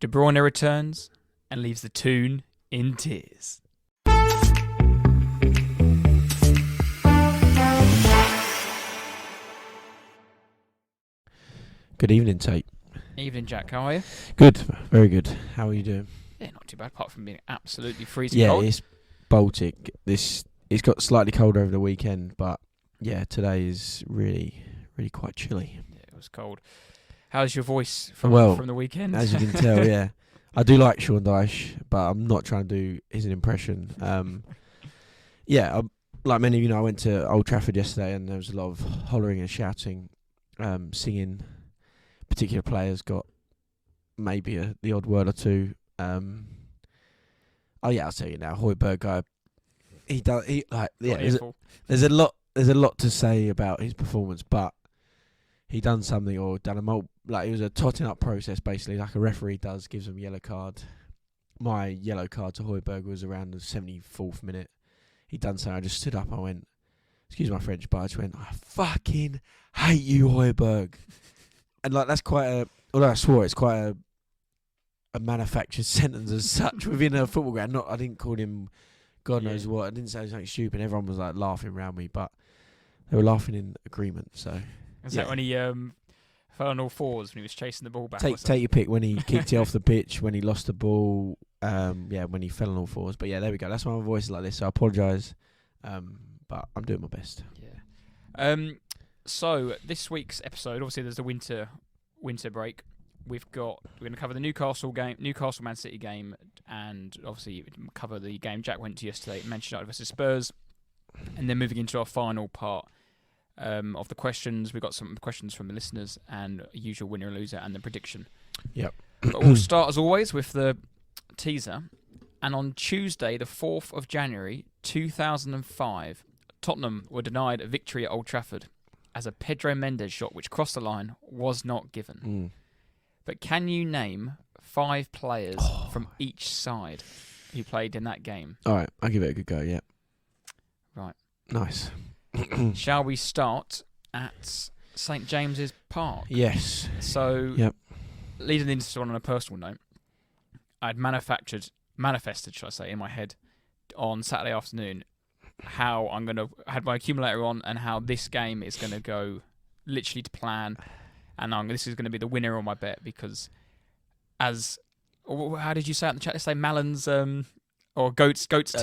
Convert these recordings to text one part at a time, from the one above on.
De Bruyne returns and leaves the Toon in tears. Good evening, Tate. Evening, Jack. How are you? Good, very good. How are you doing? Yeah, not too bad, apart from being absolutely freezing Yeah, cold. it's Baltic. It's got slightly colder over the weekend, but yeah, today is really quite chilly. Yeah, it was cold. How's your voice from the weekend? As you can tell, yeah. I do like Sean Dyche, but I'm not trying to do his impression. Like many of you know, I went to Old Trafford yesterday and there was a lot of hollering and shouting, singing. Particular players got maybe the odd word or two. I'll tell you now. Højbjerg guy, there's a lot to say about his performance, but he done something or done it was a totting up process basically, like a referee does, gives him a yellow card. My yellow card to Højbjerg was around the 74th minute. He done something. I just stood up. I went, excuse my French, but I just went, I fucking hate you, Højbjerg. And that's although I swore, it's quite a manufactured sentence as such within a football ground. I didn't call him God knows what. I didn't say something stupid. Everyone was like laughing around me, but they were laughing in agreement. So is that when he fell on all fours when he was chasing the ball back? Take your pick. When he kicked it off the pitch, when he lost the ball, when he fell on all fours. But yeah, there we go. That's why my voice is like this. So I apologise, but I'm doing my best. Yeah. So this week's episode, obviously, there's the winter break. We're going to cover the Newcastle Man City game, and obviously cover the game Jack went to yesterday, Manchester United versus Spurs, and then moving into our final part of the questions. We've got some questions from the listeners and usual winner and loser and the prediction. Yep. But we'll start as always with the teaser. And on Tuesday, the 4th of January 2005, Tottenham were denied a victory at Old Trafford, as a Pedro Mendes shot which crossed the line was not given. But can you name 5 players from each side who played in that game? All right, I'll give it a good go, yeah. Right. Nice. Shall we start at St James's Park? Yes. So, leading into this one on a personal note, I'd manifested, should I say, in my head on Saturday afternoon how I had my accumulator on and how this game is going to go literally to plan, and this is going to be the winner on my bet because how did you say it in the chat? Let's say Mallan's or Goat's tips.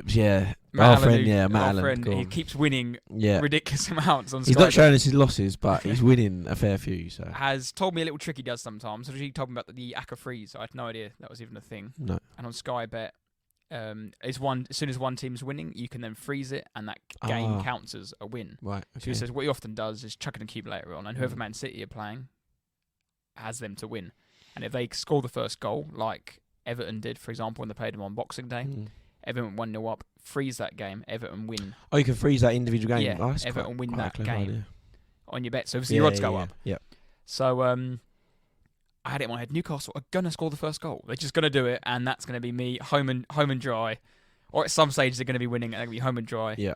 Yeah. Matt Allen. He keeps winning ridiculous amounts on Sky. He's not showing us his losses, but he's winning a fair few. So has told me a little trick he does sometimes. So he told me about the Aka freeze. I had no idea that was even a thing. No. And on Sky Bet, as soon as one team's winning, you can then freeze it, and that game counts as a win. Right. Okay. So he says what he often does is chuck an accumulator on, and whoever Man City are playing has them to win. And if they score the first goal, like Everton did, for example, when they played them on Boxing Day, Everton 1-0 up, freeze that game, Everton win. Oh, you can freeze that individual game? Yeah, Everton win that game idea on your bet. So obviously your odds go up. Yeah. So I had it in my head, Newcastle are going to score the first goal. They're just going to do it, and that's going to be me home and dry. Or at some stage they're going to be winning, and they're going to be home and dry. Yeah.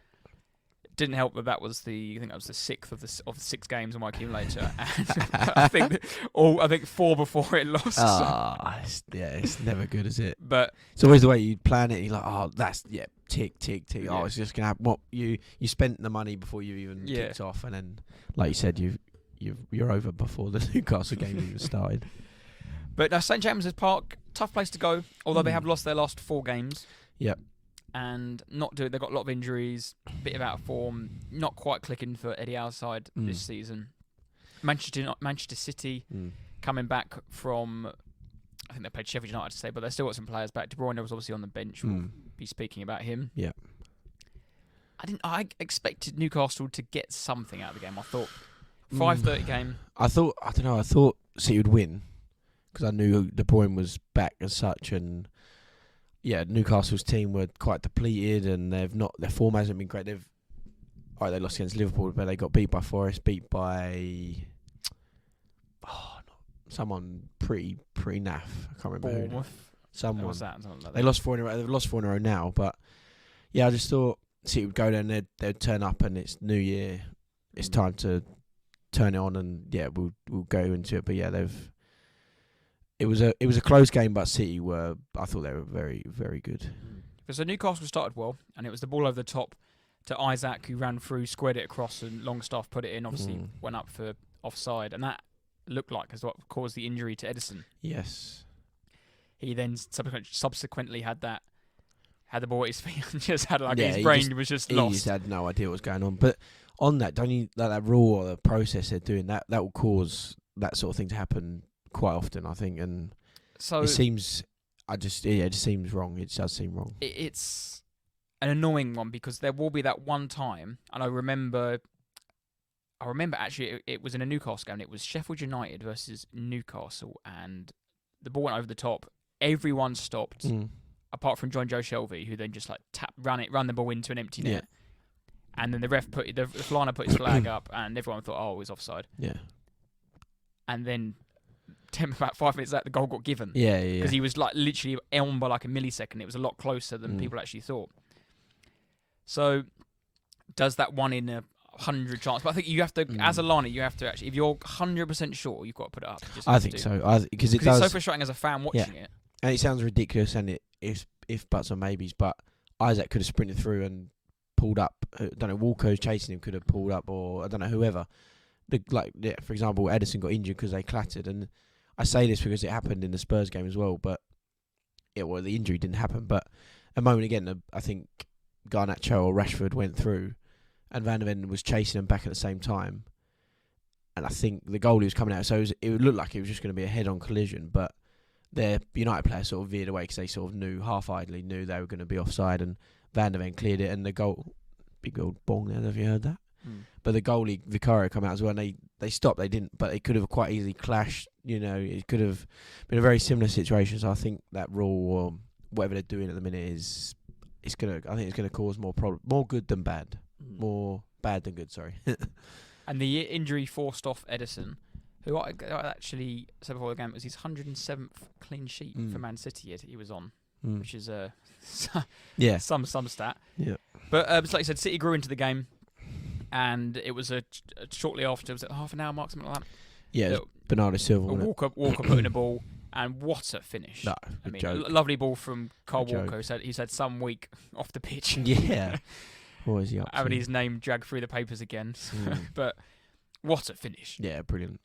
It didn't help that I think that was the 6th of the 6 games on my accumulator. And I think 4 before it lost. It's never good, is it? But it's always the way you plan it. You're like, tick. Yeah. Oh, it's just going to happen. What you spent the money before you even kicked off, and then, like you said, you're over before the Newcastle game even started. But St James's Park, tough place to go. Although they have lost their last 4 games. Yep. And they've got a lot of injuries, bit of out of form, not quite clicking for Eddie Howe's side this season. Manchester City coming back from, I think they played Sheffield United today, but they've still got some players back. De Bruyne was obviously on the bench. We'll be speaking about him. Yeah. I expected Newcastle to get something out of the game. I thought 5:30 game. I thought City would win because I knew De Bruyne was back as such, and Newcastle's team were quite depleted, and their form hasn't been great. They lost against Liverpool, but they got beat by Forest, beat by someone pretty naff. I can't remember who. Someone. Was that? Something like that. They lost 4 in a row. They've lost 4 in a row now, but I just thought City would go there and they'd turn up, and it's New Year. It's time to turn it on, and we'll go into it. But they've it was a close game, but City I thought they were very, very good. So Newcastle started well, and it was the ball over the top to Isaac, who ran through, squared it across, and Longstaff put it in. Obviously, went up for offside, and that looked like as what caused the injury to Edison. Yes. He then subsequently had the ball at his feet and just had his he brain was just lost. He just had no idea what was going on. But on that, don't you that rule or the process they're doing that will cause that sort of thing to happen quite often, I think. And so it seems, it just seems wrong. It does seem wrong. It's an annoying one because there will be that one time, and I remember actually it was in a Newcastle game. And it was Sheffield United versus Newcastle, and the ball went over the top. Everyone stopped, apart from John Joe Shelby, who then just ran the ball into an empty net. And then the Flana put his flag up, and everyone thought, oh, it was offside. Yeah. And then about 5 minutes later, the goal got given. Yeah. Because he was literally on by a millisecond. It was a lot closer than people actually thought. So, does that 1 in 100 chance? But I think you have to, as a Lana, you have to actually, if you're 100% sure, you've got to put it up. I think so. Because it's so frustrating as a fan watching it. And it sounds ridiculous, and it if buts or maybes, but Isaac could have sprinted through and pulled up. I don't know, Walker's chasing him, could have pulled up, or I don't know, whoever. For example, Edison got injured because they clattered, and I say this because it happened in the Spurs game as well. But the injury didn't happen. But a moment again, I think Garnacho or Rashford went through, and Van der Ven was chasing them back at the same time. And I think the goalie was coming out, so it would look like it was just going to be a head-on collision, but their United player sort of veered away because they sort of half-eyedly knew they were going to be offside, and Van der Ven cleared it, and the goal, big old bong there, have you heard that? But the goalie, Vicario, come out as well, and they stopped, they didn't, but it could have quite easily clashed, it could have been a very similar situation, so I think that rule, or whatever they're doing at the minute, I think it's going to cause more good than bad. More bad than good, sorry. And the injury forced off Edison, who I actually said before the game, it was his 107th clean sheet for Man City he was on, which is some stat. Yeah. But like you said, City grew into the game, and it was shortly after, was it half an hour mark, something like that? Yeah, Bernardo Silva. Walker putting a ball, and what a finish. No, joke. Lovely ball from Carl Walker. He's had some week off the pitch. Yeah. What is he up to? Having his name dragged through the papers again. But what a finish. Yeah, brilliant.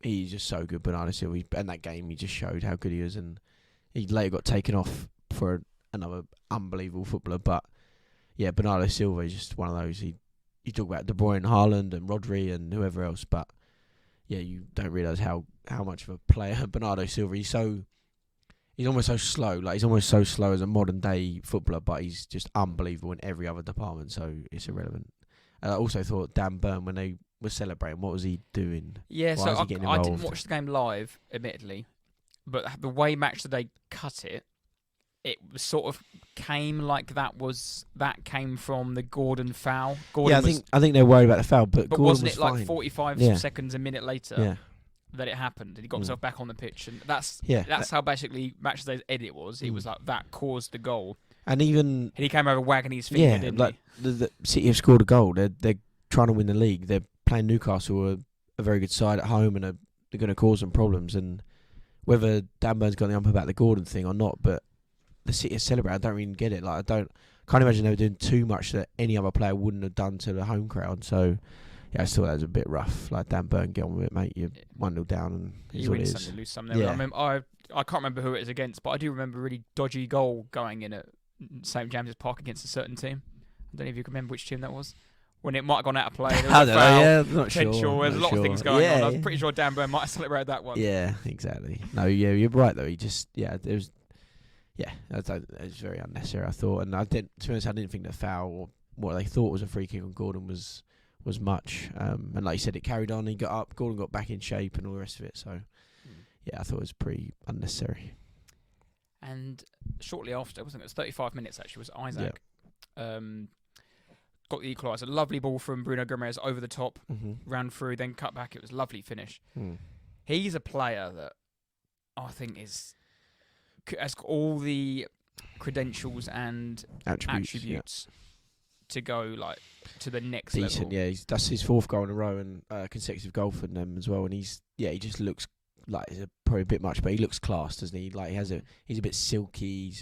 He's just so good, Bernardo Silva. And that game, he just showed how good he is, and he later got taken off for another unbelievable footballer. But yeah, Bernardo Silva is just one of those. You talk about De Bruyne, Haaland, and Rodri, and whoever else, but yeah, you don't realise how much of a player Bernardo Silva. He's almost so slow. He's almost so slow as a modern day footballer, but he's just unbelievable in every other department. So it's irrelevant. I also thought Dan Burn, when they were celebrating, what was he doing? Yeah, Why I didn't watch the game live, admittedly, but the way Match Today cut it sort of came like that came from the Gordon foul. I think they're worried about the foul, but Gordon wasn't was it like fine. 45 seconds a minute later? Yeah. That it happened, and he got himself back on the pitch, and that's how basically Match Today's edit was. It was like that caused the goal, and he came over wagging his finger. Didn't he? The City have scored a goal. They're trying to win the league. They're playing Newcastle, a very good side at home, and they're going to cause them problems. And whether Dan Burn's got the ump about the Gordon thing or not, but the City have celebrated. I don't really get it. Can't imagine they were doing too much that any other player wouldn't have done to the home crowd. So. Yeah, I thought that was a bit rough. Dan Burn, get on with it, mate. You're 1-0 down, and you win some, you lose some. Yeah. I can't remember who it was against, but I do remember a really dodgy goal going in at St James's Park against a certain team. I don't know if you can remember which team that was. When it might have gone out of play. There was I don't know. Yeah, not sure. There's a lot of things going on. I'm pretty sure Dan Burn might have celebrated that one. Yeah, exactly. No, yeah, you're right though. He just it was very unnecessary. I thought, and to be honest, I didn't think the foul or what they thought was a free kick on Gordon was much, and like you said, it carried on. He got up, Gordon got back in shape, and all the rest of it. So, yeah, I thought it was pretty unnecessary. And shortly after, wasn't it? It was 35 minutes actually. Was Isaac got the equaliser? Lovely ball from Bruno Gomes over the top, ran through, then cut back. It was a lovely finish. He's a player that I think has got all the credentials and attributes to go like to the next decent. level. Yeah, that's his 4th goal in a row and consecutive goal for them as well. And he just looks like he's probably a bit much, but he looks class, doesn't he? Like he's a bit silky.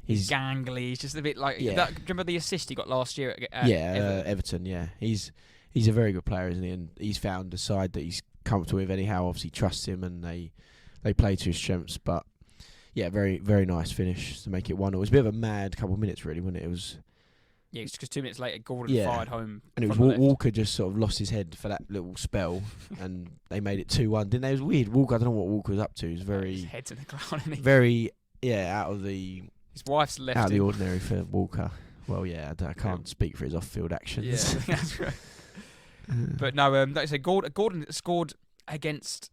He's gangly. He's just a bit like Yeah. that. Remember the assist he got last year at Everton. Yeah, he's a very good player, isn't he? And he's found a side that he's comfortable with anyhow. Obviously, trusts him, and they play to his strengths. But yeah, very very nice finish to make it 1-0. It was a bit of a mad couple of minutes, really, wasn't it? It was. Yeah, because 2 minutes later, Gordon fired home. And it was Walker just sort of lost his head for that little spell, and they made it 2-1. Didn't they? It was weird. Walker, I don't know what Walker was up to. He was very his head's in the ground, isn't he? very out of the. His wife's left out of the him. ordinary for Walker. Well, yeah, I can't speak for his off-field actions. Yeah, that's right. But no, like I said, Gordon scored against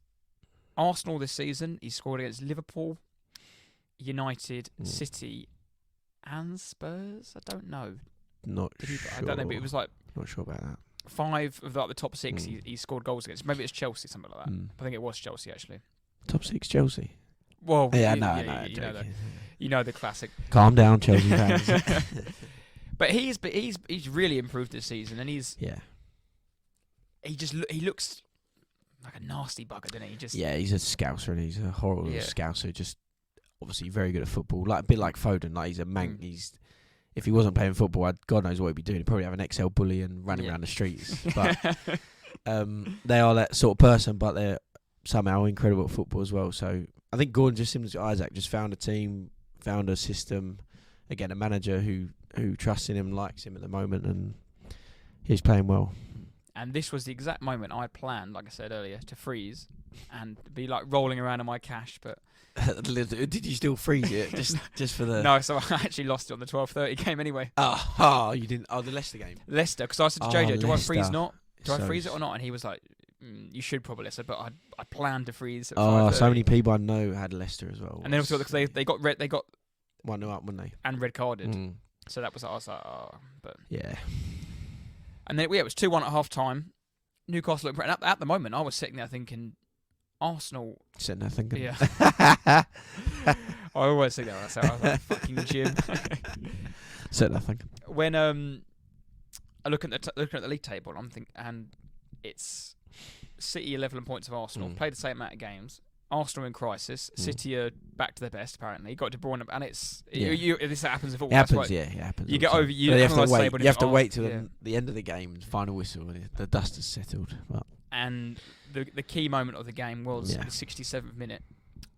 Arsenal this season. He scored against Liverpool, United, City, and Spurs. I don't know. Not sure. I don't know, but it was like not sure about that. 5 of the top 6 he scored goals against. Maybe it's Chelsea, something like that. I think it was Chelsea actually. Top 6 Chelsea. Well, no, you know the classic. Calm down, Chelsea fans. But he's really improved this season, and he looks like a nasty bugger, doesn't he? He's a scouser, and he's a horrible scouser. Just obviously very good at football, like a bit like Foden. Like he's a man. If he wasn't playing football, God knows what he'd be doing. He'd probably have an XL bully and running around the streets. But they are that sort of person, but they're somehow incredible at football as well. So I think Gordon, just similar to Isaac, just found a team, found a system. Again, a manager who trusts in him, likes him at the moment, and he's playing well. And this was the exact moment I planned, like I said earlier, to freeze and be like rolling around in my cash. But did you still freeze it just for the? No, so I actually lost it on the 12:30 game anyway. You didn't. Oh, the Leicester game. Leicester, because I said to JJ, do I freeze Leicester. I freeze it or not? And he was like, you should probably. I said, but I planned to freeze at 5:30. So many people I know had Leicester as well. And then also because they got 1-0 up, weren't they? And red carded. So that was, I was like, but yeah. And then it was 2-1 at half time. Newcastle looked at the moment. I was sitting there thinking, Arsenal. Sitting there thinking. Yeah. I always think that. I was like, fucking Jim. Sitting there thinking. When I look at the league table, I'm thinking, and it's City 11 points of Arsenal. Played the same amount of games. Arsenal in crisis. City are back to their best. Apparently, got De Bruyne, and it's this happens in football. It happens, right. It happens. You get over. You have to wait. You have to wait till yeah. the end of the game, final whistle, when the dust has settled. But. And the key moment of the game was the 67th minute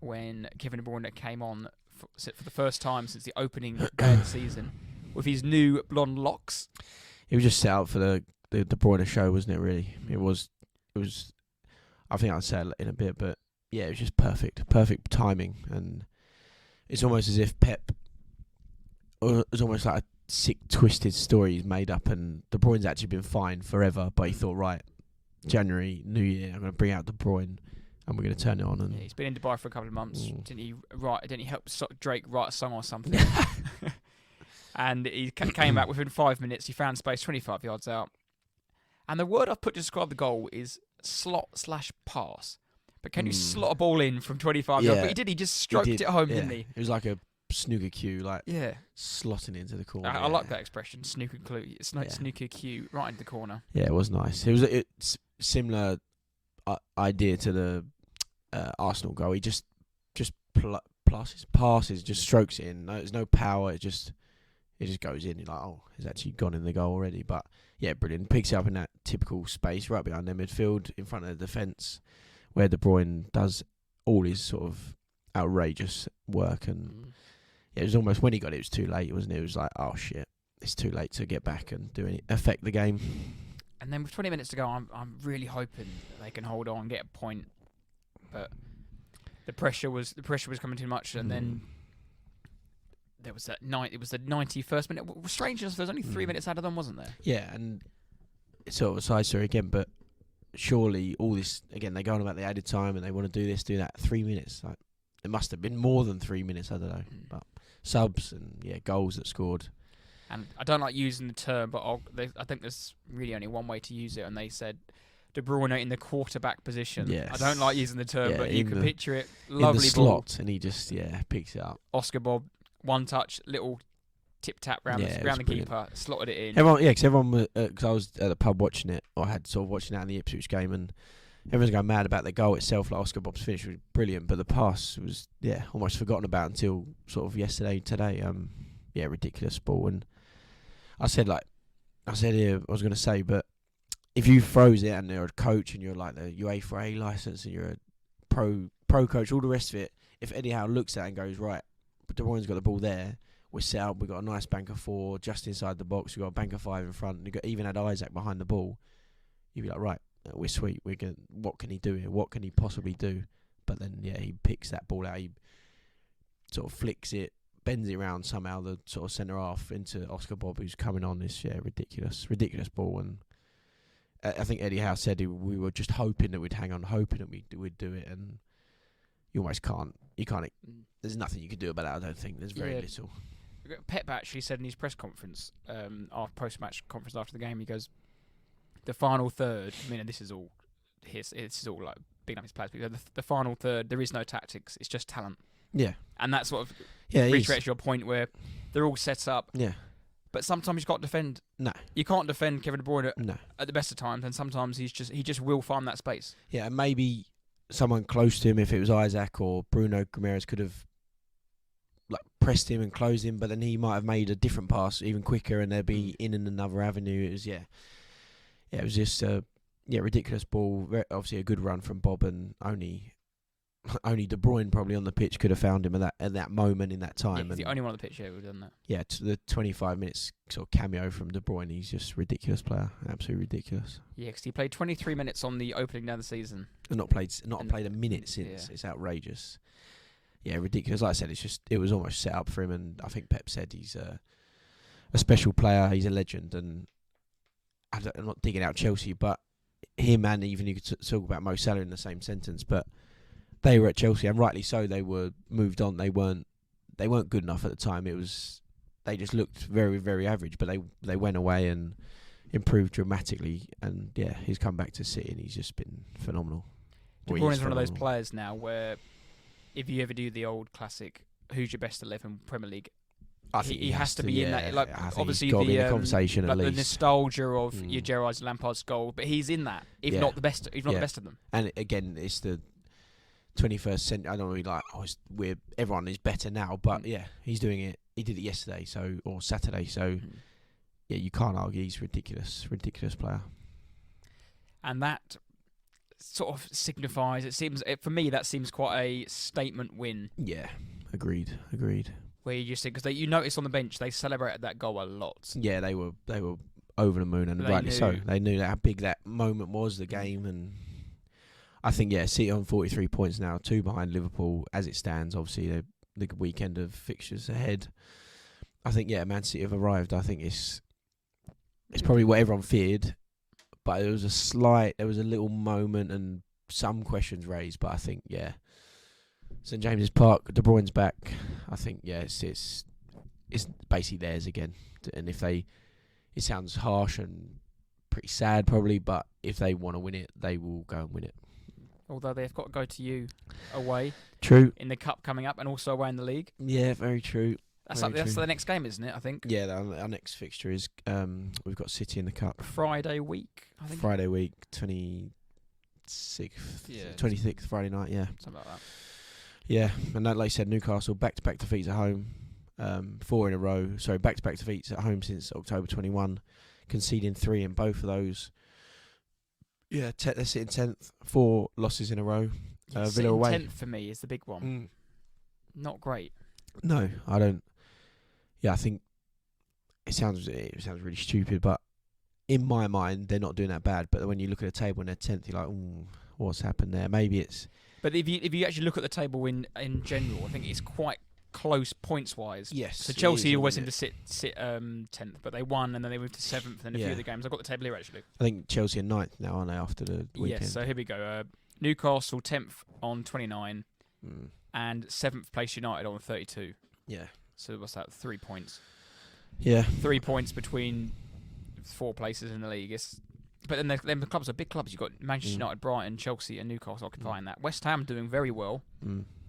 when Kevin De Bruyne came on for the first time since the opening day of the season with his new blonde locks. It was just set up for the De Bruyne show, wasn't it? Really, it was. I think I'll say it in a bit, but. Yeah, it was just perfect timing, and it's almost as if Pep, it was almost like a sick, twisted story he's made up, and De Bruyne's actually been fine forever, but he thought, right, January, New Year, I'm going to bring out De Bruyne, and we're going to turn it on. And he's been in Dubai for a couple of months. Didn't he help Drake write a song or something? And he came back within 5 minutes. He found space 25 yards out, and the word I've put to describe the goal is slot/pass. But can you slot a ball in from 25 yards? But he did. He just stroked it home, didn't he? It was like a snooker cue, slotting into the corner. I like that expression, snooker cue. It's like snooker cue, right into the corner. Yeah, it was nice. It's similar idea to the Arsenal goal. He just passes, just strokes it in. There's no power. It just goes in. You're like, it's actually gone in the goal already. But yeah, brilliant. Picks it up in that typical space right behind their midfield, in front of the defence, where De Bruyne does all his sort of outrageous work. And it was almost, when he got it, it was too late, wasn't it? It was like, oh shit, it's too late to get back and affect the game. And then with 20 minutes to go, I'm really hoping that they can hold on, get a point. But the pressure was coming too much, and then there was that it was the 91st minute. Strange enough, there was only 3 minutes out of them, wasn't there? Yeah, and it's sort of a side story again, but surely all this, again, they go on about the added time and they want to do this, do that. 3 minutes. Like, it must have been more than 3 minutes, I don't know. But subs and goals that scored. And I don't like using the term, but I think there's really only one way to use it, and they said De Bruyne in the quarterback position. Yes. I don't like using the term, but you can picture it. Lovely Lovely in the slot, ball. and he just picks it up. Oscar Bob, one touch, little tip tap round Yeah, it the was brilliant. keeper, slotted it in. Because I was at the pub watching it, or I had sort of watching that in the Ipswich game, and everyone's going mad about the goal itself. Like Oscar Bob's finish was brilliant, but the pass was almost forgotten about until sort of today. Ridiculous ball. And I said here, I was going to say, but if you froze it and you're a coach and you're like the UEFA A license and you're a pro coach, all the rest of it, if Eddie Howe looks at it and goes, right, but De Bruyne's got the ball there, we're set up, we've got a nice bank of 4 just inside the box, we've got a bank of 5 in front, and you've got even had Isaac behind the ball, you'd be like, right, we're sweet, what can he do here, what can he possibly do? But then he picks that ball out, he sort of flicks it, bends it around somehow, the sort of centre half into Oscar Bob, who's coming on this ridiculous ball. And I think Eddie Howe said we were just hoping that we'd hang on, hoping that we'd do it, and you almost can't. You can't. There's nothing you can do about that. I don't think there's very little. Pep actually said in his press conference, our post-match conference after the game, he goes, the final third. I mean, this is all like big up his players. But the final third, there is no tactics. It's just talent. Yeah, and that sort of reiterates your point where they're all set up. Yeah. But sometimes you've got to defend. No. You can't defend Kevin De Bruyne at the best of times, and sometimes he just will farm that space. Yeah, and maybe someone close to him, if it was Isaac or Bruno Guimaraes, could have like pressed him and closed him, but then he might have made a different pass even quicker, and there'd be in another avenue. It was it was just ridiculous ball. Obviously a good run from Bob, and only De Bruyne probably on the pitch could have found him at that moment in that time. He's the only one on the pitch who'd done that. Yeah, to the 25 minutes sort of cameo from De Bruyne. He's just a ridiculous player, absolutely ridiculous. Yeah, because he played 23 minutes on the opening day of the season, and not played a minute since. Yeah. It's outrageous. Yeah, ridiculous. Like I said, it was almost set up for him, and I think Pep said he's a special player. He's a legend, and I'm not digging out Chelsea, but him and even you could talk about Mo Salah in the same sentence, but they were at Chelsea, and rightly so. They were moved on. They weren't good enough at the time. They just looked very, very average. But they went away and improved dramatically. And he's come back to City, and he's just been phenomenal. De Bruyne's one of those players now where, if you ever do the old classic, who's your best 11 Premier League? I think he has to be in that. Like obviously the conversation like at least. The nostalgia of your Gerrard's, Lampard's goal, but he's in that. If not the best, the best of them. And again, it's the 21st century. I don't really like. Everyone is better now, but he's doing it. He did it yesterday, or Saturday. So you can't argue. He's ridiculous player. And that sort of signifies. For me, that seems quite a statement win. Yeah, agreed. Where you just think, because you notice on the bench they celebrated that goal a lot. Yeah, they were over the moon, and rightly so. They knew how big that moment was, the game, and I think City on 43 points now, 2 behind Liverpool as it stands. Obviously, the weekend of fixtures ahead. I think Man City have arrived. I think it's probably what everyone feared, but there was a little moment and some questions raised. But I think St James's Park, De Bruyne's back. I think it's basically theirs again. And it sounds harsh and pretty sad probably, but if they want to win it, they will go and win it. Although they've got to go to you away. True. In the cup coming up, and also away in the league. Yeah, very true. That's the next game, isn't it? I think. Yeah, our next fixture is we've got City in the cup. Friday week, I think. Friday week, 26th. 26th, Friday night. Yeah. Something like that. Yeah, and like I said, Newcastle back-to-back defeats at home, 4 in a row. Sorry, back-to-back defeats at home since October 21, conceding 3 in both of those. Yeah, they're sitting 10th, 4 losses in a row. Villa away. 10th for me is the big one. Not great. No, I don't. Yeah, I think it sounds really stupid, but in my mind, they're not doing that bad. But when you look at the table and they're 10th, you're like, what's happened there? Maybe it's. But if you actually look at the table in general, I think it's quite close points wise. Yes. So Chelsea always seem to sit 10th, but they won and then they moved to 7th in a few of the games. I've got the table here actually. I think Chelsea are 9th now, aren't they, after the weekend? Yes. So here we go. Newcastle 10th on 29, and 7th place United on 32. Yeah. So what's that? 3 points. Yeah. 3 points between 4 places in the league. But then the clubs are big clubs. You've got Manchester United, Brighton, Chelsea and Newcastle occupying that. West Ham doing very well.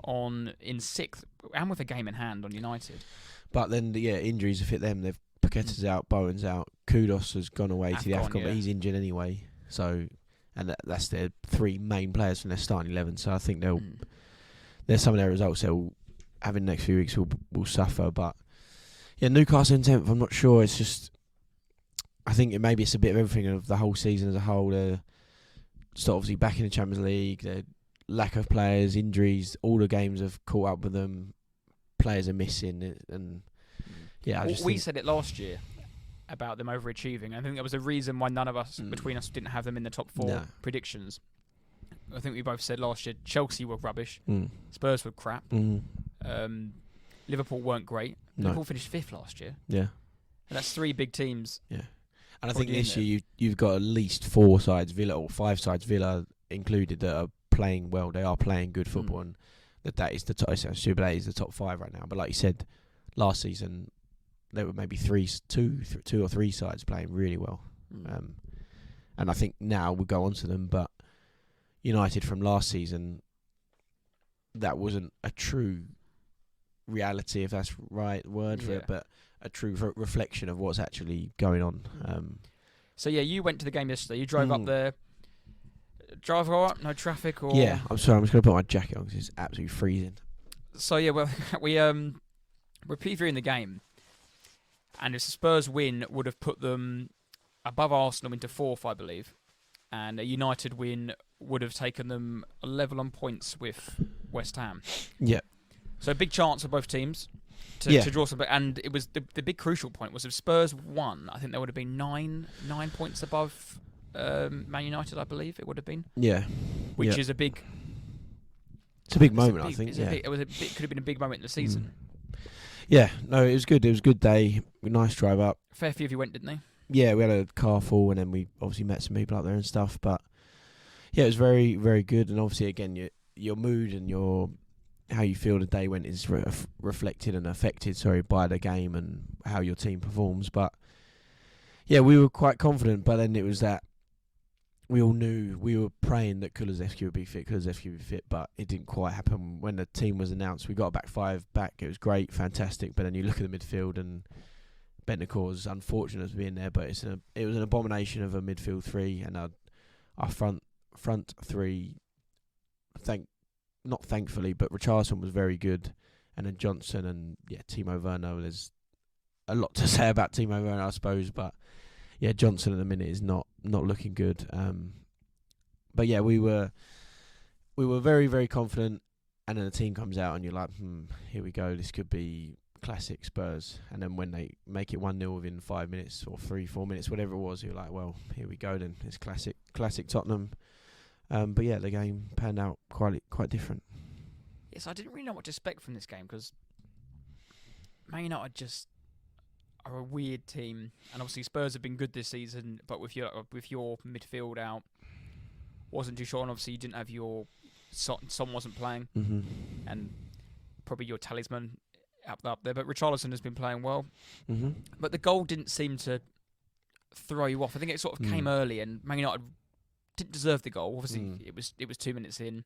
in 6th, and with a game in hand on United. But then, injuries have hit them. Paqueta's out, Bowen's out. Kudos has gone away to the AFCON, but he's injured anyway. So, and that's their 3 main players from their starting 11. So I think there's some of their results they'll have in the next few weeks will suffer. But yeah, Newcastle in 10th, I'm not sure. It's just, I think maybe it's a bit of everything of the whole season as a whole. They're just obviously back in the Champions League. Their lack of players, injuries, all the games have caught up with them. Players are missing, and yeah, we said it last year about them overachieving. I think that was the reason why none of us between us didn't have them in the top 4 predictions. I think we both said last year Chelsea were rubbish, Spurs were crap, Liverpool weren't great. Liverpool finished 5th last year. Yeah, and that's 3 big teams. Yeah, and I think this year you've got at least 4 sides, Villa or 5 sides, Villa included, that are playing well. They are playing good football, and that is the top. Super 8 is the top 5 right now. But like you said, last season there were maybe 2 or 3 sides playing really well, and I think now we'll go on to them. But United from last season, that wasn't a true reality, if that's the right word for it, but a true reflection of what's actually going on. So yeah, you went to the game yesterday. You drove up there. Drive all right? No traffic? Or yeah, I'm sorry. I'm just going to put my jacket on because it's absolutely freezing. So yeah, well, we're previewing the game, and if the Spurs win would have put them above Arsenal into 4th, I believe, and a United win would have taken them a level on points with West Ham. Yeah. So a big chance for both teams to draw some, and it was the big crucial point was if Spurs won, I think there would have been 9 points above Man United, I believe it would have been. Yeah. Which is a big. It's a big moment, I think. It could have been a big moment in the season. Yeah, no, it was good. It was a good day. Nice drive up. Fair few of you went, didn't they? Yeah, we had a car full, and then we obviously met some people up there and stuff. But yeah, it was very, very good. And obviously, again, your mood and how you feel the day went is reflected and affected, by the game and how your team performs. But yeah, we were quite confident. But then it was that we all knew, we were praying that Kulusevski would be fit, but it didn't quite happen. When the team was announced, we got a back 5 back. It was great, fantastic. But then you look at the midfield, and Bentancur was unfortunate as being there, but it was an abomination of a midfield 3, and our front 3. Not thankfully, but Richarlison was very good, and then Johnson and Timo Werner. There's a lot to say about Timo Werner, I suppose, but yeah, Johnson at the minute is not looking good. But yeah, we were very, very confident, and then the team comes out, and you're like, here we go. This could be classic Spurs. And then when they make it 1-0 within 5 minutes or 3-4 minutes, whatever it was, you're like, well, here we go then. It's classic Tottenham. But yeah, the game panned out quite different. Yes, I didn't really know what to expect from this game because Man United just are a weird team, and obviously Spurs have been good this season. But with your midfield out, wasn't too sure, and obviously you didn't have your Son wasn't playing, and probably your talisman up there. But Richarlison has been playing well, but the goal didn't seem to throw you off. I think it sort of came early, and Man United didn't deserve the goal. Obviously, it was 2 minutes in,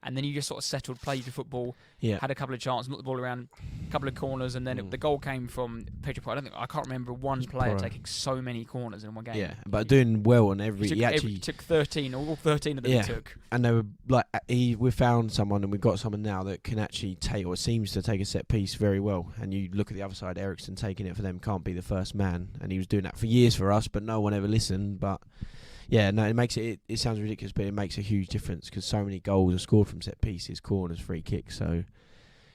and then you just sort of settled, played your football, had a couple of chances, knocked the ball around, a couple of corners, and then the goal came from Pedro. I can't remember one player taking so many corners in one game. Yeah, but doing well on every. He took 13, all 13 of them. He took. And they were like, we found someone, and we've got someone now that can actually take, or seems to take a set piece very well. And you look at the other side, Eriksen taking it for them can't be the first man, and he was doing that for years for us, but no one ever listened. But yeah, no, it makes it sounds ridiculous, but it makes a huge difference because so many goals are scored from set pieces, corners, free kicks. So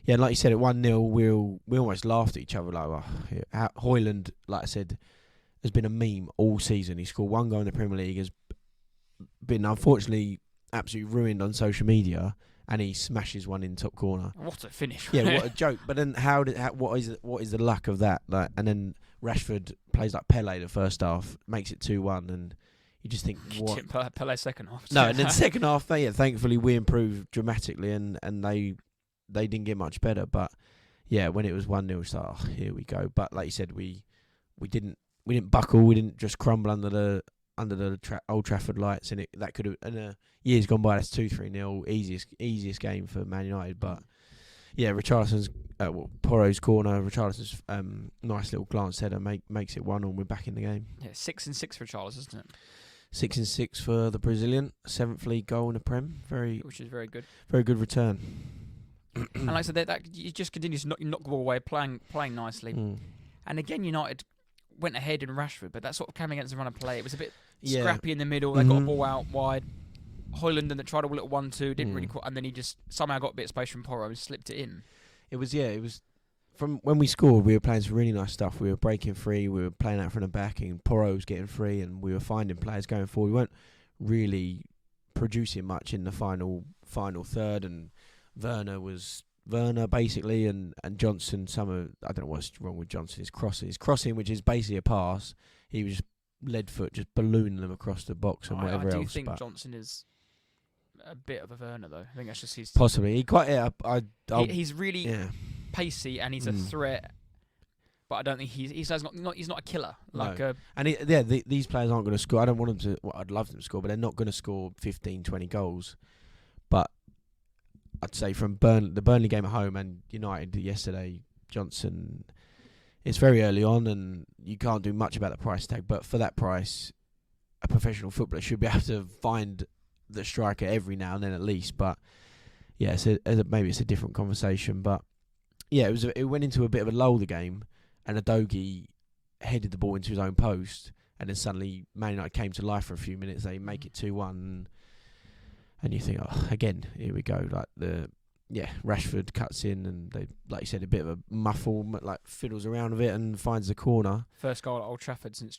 yeah, like you said, at 1-0, we almost laughed at each other. Like, Højlund, like I said, has been a meme all season. He scored 1 goal in the Premier League, has been unfortunately absolutely ruined on social media, and he smashes one in top corner. What a finish! Yeah, what a joke. But then what is the luck of that? Like, and then Rashford plays like Pele the first half, makes it 2-1, and you just think, what? Pele's second half. No, and then second half, thankfully we improved dramatically, and they didn't get much better. But yeah, when it was 1-0, it's like, here we go. But like you said, we didn't buckle, we didn't just crumble under under the Old Trafford lights, and that could have. And years gone by, that's 2-3-0, easiest game for Man United. But yeah, Richarlison's Porro's corner, Richarlison's nice little glance header makes it 1-1. We're back in the game. Yeah, 6-6 for Richarlison, isn't it? 6-6 for the Brazilian, 7th league goal in the Prem. Which is very good. Very good return. And like I said, that he just continues to knock the ball away, playing nicely. And again, United went ahead in Rashford, but that sort of came against the run of play. It was a bit scrappy in the middle. They got a ball out wide. Højlund and tried a little 1-2, didn't really quite, and then he just somehow got a bit of space from Porro and slipped it in. It was from when we scored, we were playing some really nice stuff. We were breaking free, we were playing out from the back, and Porro was getting free, and we were finding players going forward. We weren't really producing much in the final third, and Werner basically, and Johnson. I don't know what's wrong with Johnson. His crossing, which is basically a pass. He was just lead foot, just ballooning them across the box and whatever else. I do think Johnson is a bit of a Werner, though. I think that's just his. Possibly, he's really pacey and he's a threat. But I don't think he's not a killer. These players aren't going to score. I don't want them to. Well, I'd love them to score, but they're not going to score 15, 20 goals. But I'd say from the Burnley game at home and United yesterday, Johnson, it's very early on and you can't do much about the price tag. But for that price, a professional footballer should be able to find the striker every now and then at least. But yeah, maybe it's a different conversation. But yeah, it went into a bit of a lull, the game, and Udogie headed the ball into his own post, and then suddenly Man United came to life for a few minutes. They make it 2-1. And you think, oh, again, here we go. Rashford cuts in, and they, like you said, a bit of a muffle, fiddles around with it and finds the corner. First goal at Old Trafford since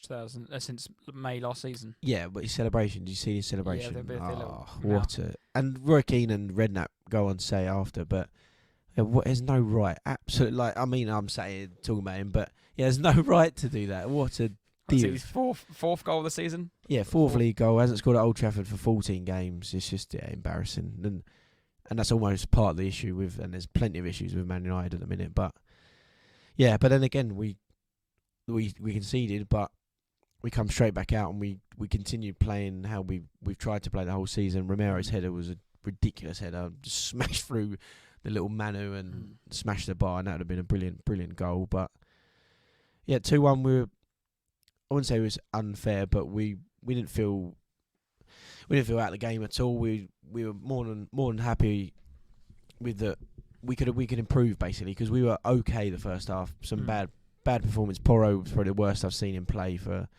May last season. Yeah, but his celebration. Did you see his celebration? Yeah, and Roy Keane and Redknapp go on to say after, but there's no right. Absolutely, I'm saying talking about him, but yeah, there's no right to do that. What a his fourth goal of the season. Yeah, fourth league goal. Hasn't scored at Old Trafford for 14 games. It's just embarrassing, and that's almost part of the issue with. And there's plenty of issues with Man United at the minute, but yeah. But then again, we conceded, but we come straight back out and we continued playing how we've tried to play the whole season. Romero's header was a ridiculous header, just smashed through the little Manu and smashed the bar, and that would have been a brilliant goal. But yeah, 2-1. I wouldn't say it was unfair, but we didn't feel out of the game at all. We were more than happy with that. We could improve basically because we were okay the first half. Some bad performance. Porro was probably the worst I've seen him play for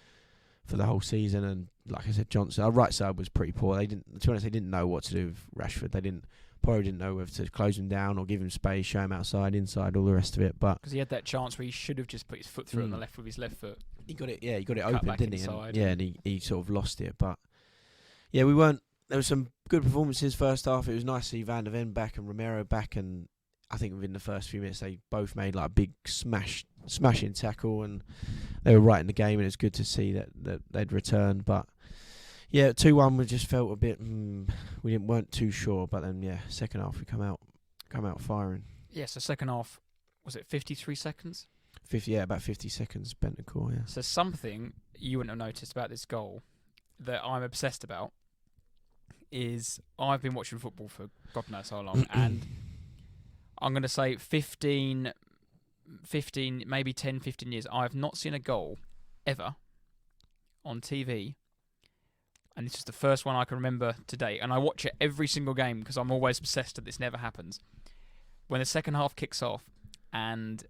the whole season. And like I said, Johnson, our right side was pretty poor. To be honest, they didn't know what to do with Rashford. Porro didn't know whether to close him down or give him space, show him outside, inside, all the rest of it. But because he had that chance where he should have just put his foot through on the left with his left foot. He got it. Yeah, he got it open, didn't he? And he sort of lost it. But yeah, we weren't. There were some good performances first half. It was nice to see Van der Ven back and Romero back, and I think within the first few minutes they both made a big smashing tackle, and they were right in the game. And it's good to see that they'd returned. But yeah, 2-1 we just felt a bit. We weren't too sure, but then second half we come out firing. Yeah, so second half was it 53 seconds? About 50 seconds, Bentancur, yeah. So something you wouldn't have noticed about this goal that I'm obsessed about is I've been watching football for God knows how long, and I'm going to say 15, maybe 10, 15 years, I've not seen a goal ever on TV, and this is the first one I can remember to date, and I watch it every single game because I'm always obsessed that this never happens. When the second half kicks off and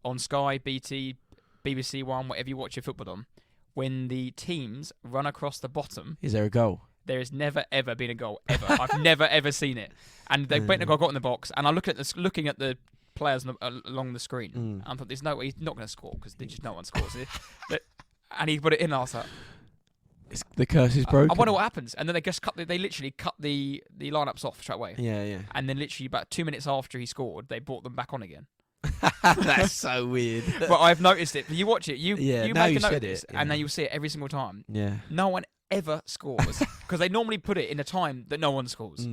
on Sky, BT, BBC One, whatever you watch your football on, when the teams run across the bottom... Is there a goal? There has never, ever been a goal, ever. I've never, ever seen it. And Bentancur got in the box, and I looking at the players along the screen, and I thought, there's no way he's not going to score, because no one scores. And he put it in, and I was like... The curse is broken. I wonder what happens. And then they literally cut the lineups off straight away. Yeah. And then literally about 2 minutes after he scored, they brought them back on again. That's so weird. But I've noticed it. You watch it. You make a note of this, yeah. and then you'll see it every single time. Yeah. No one ever scores because they normally put it in a time that no one scores.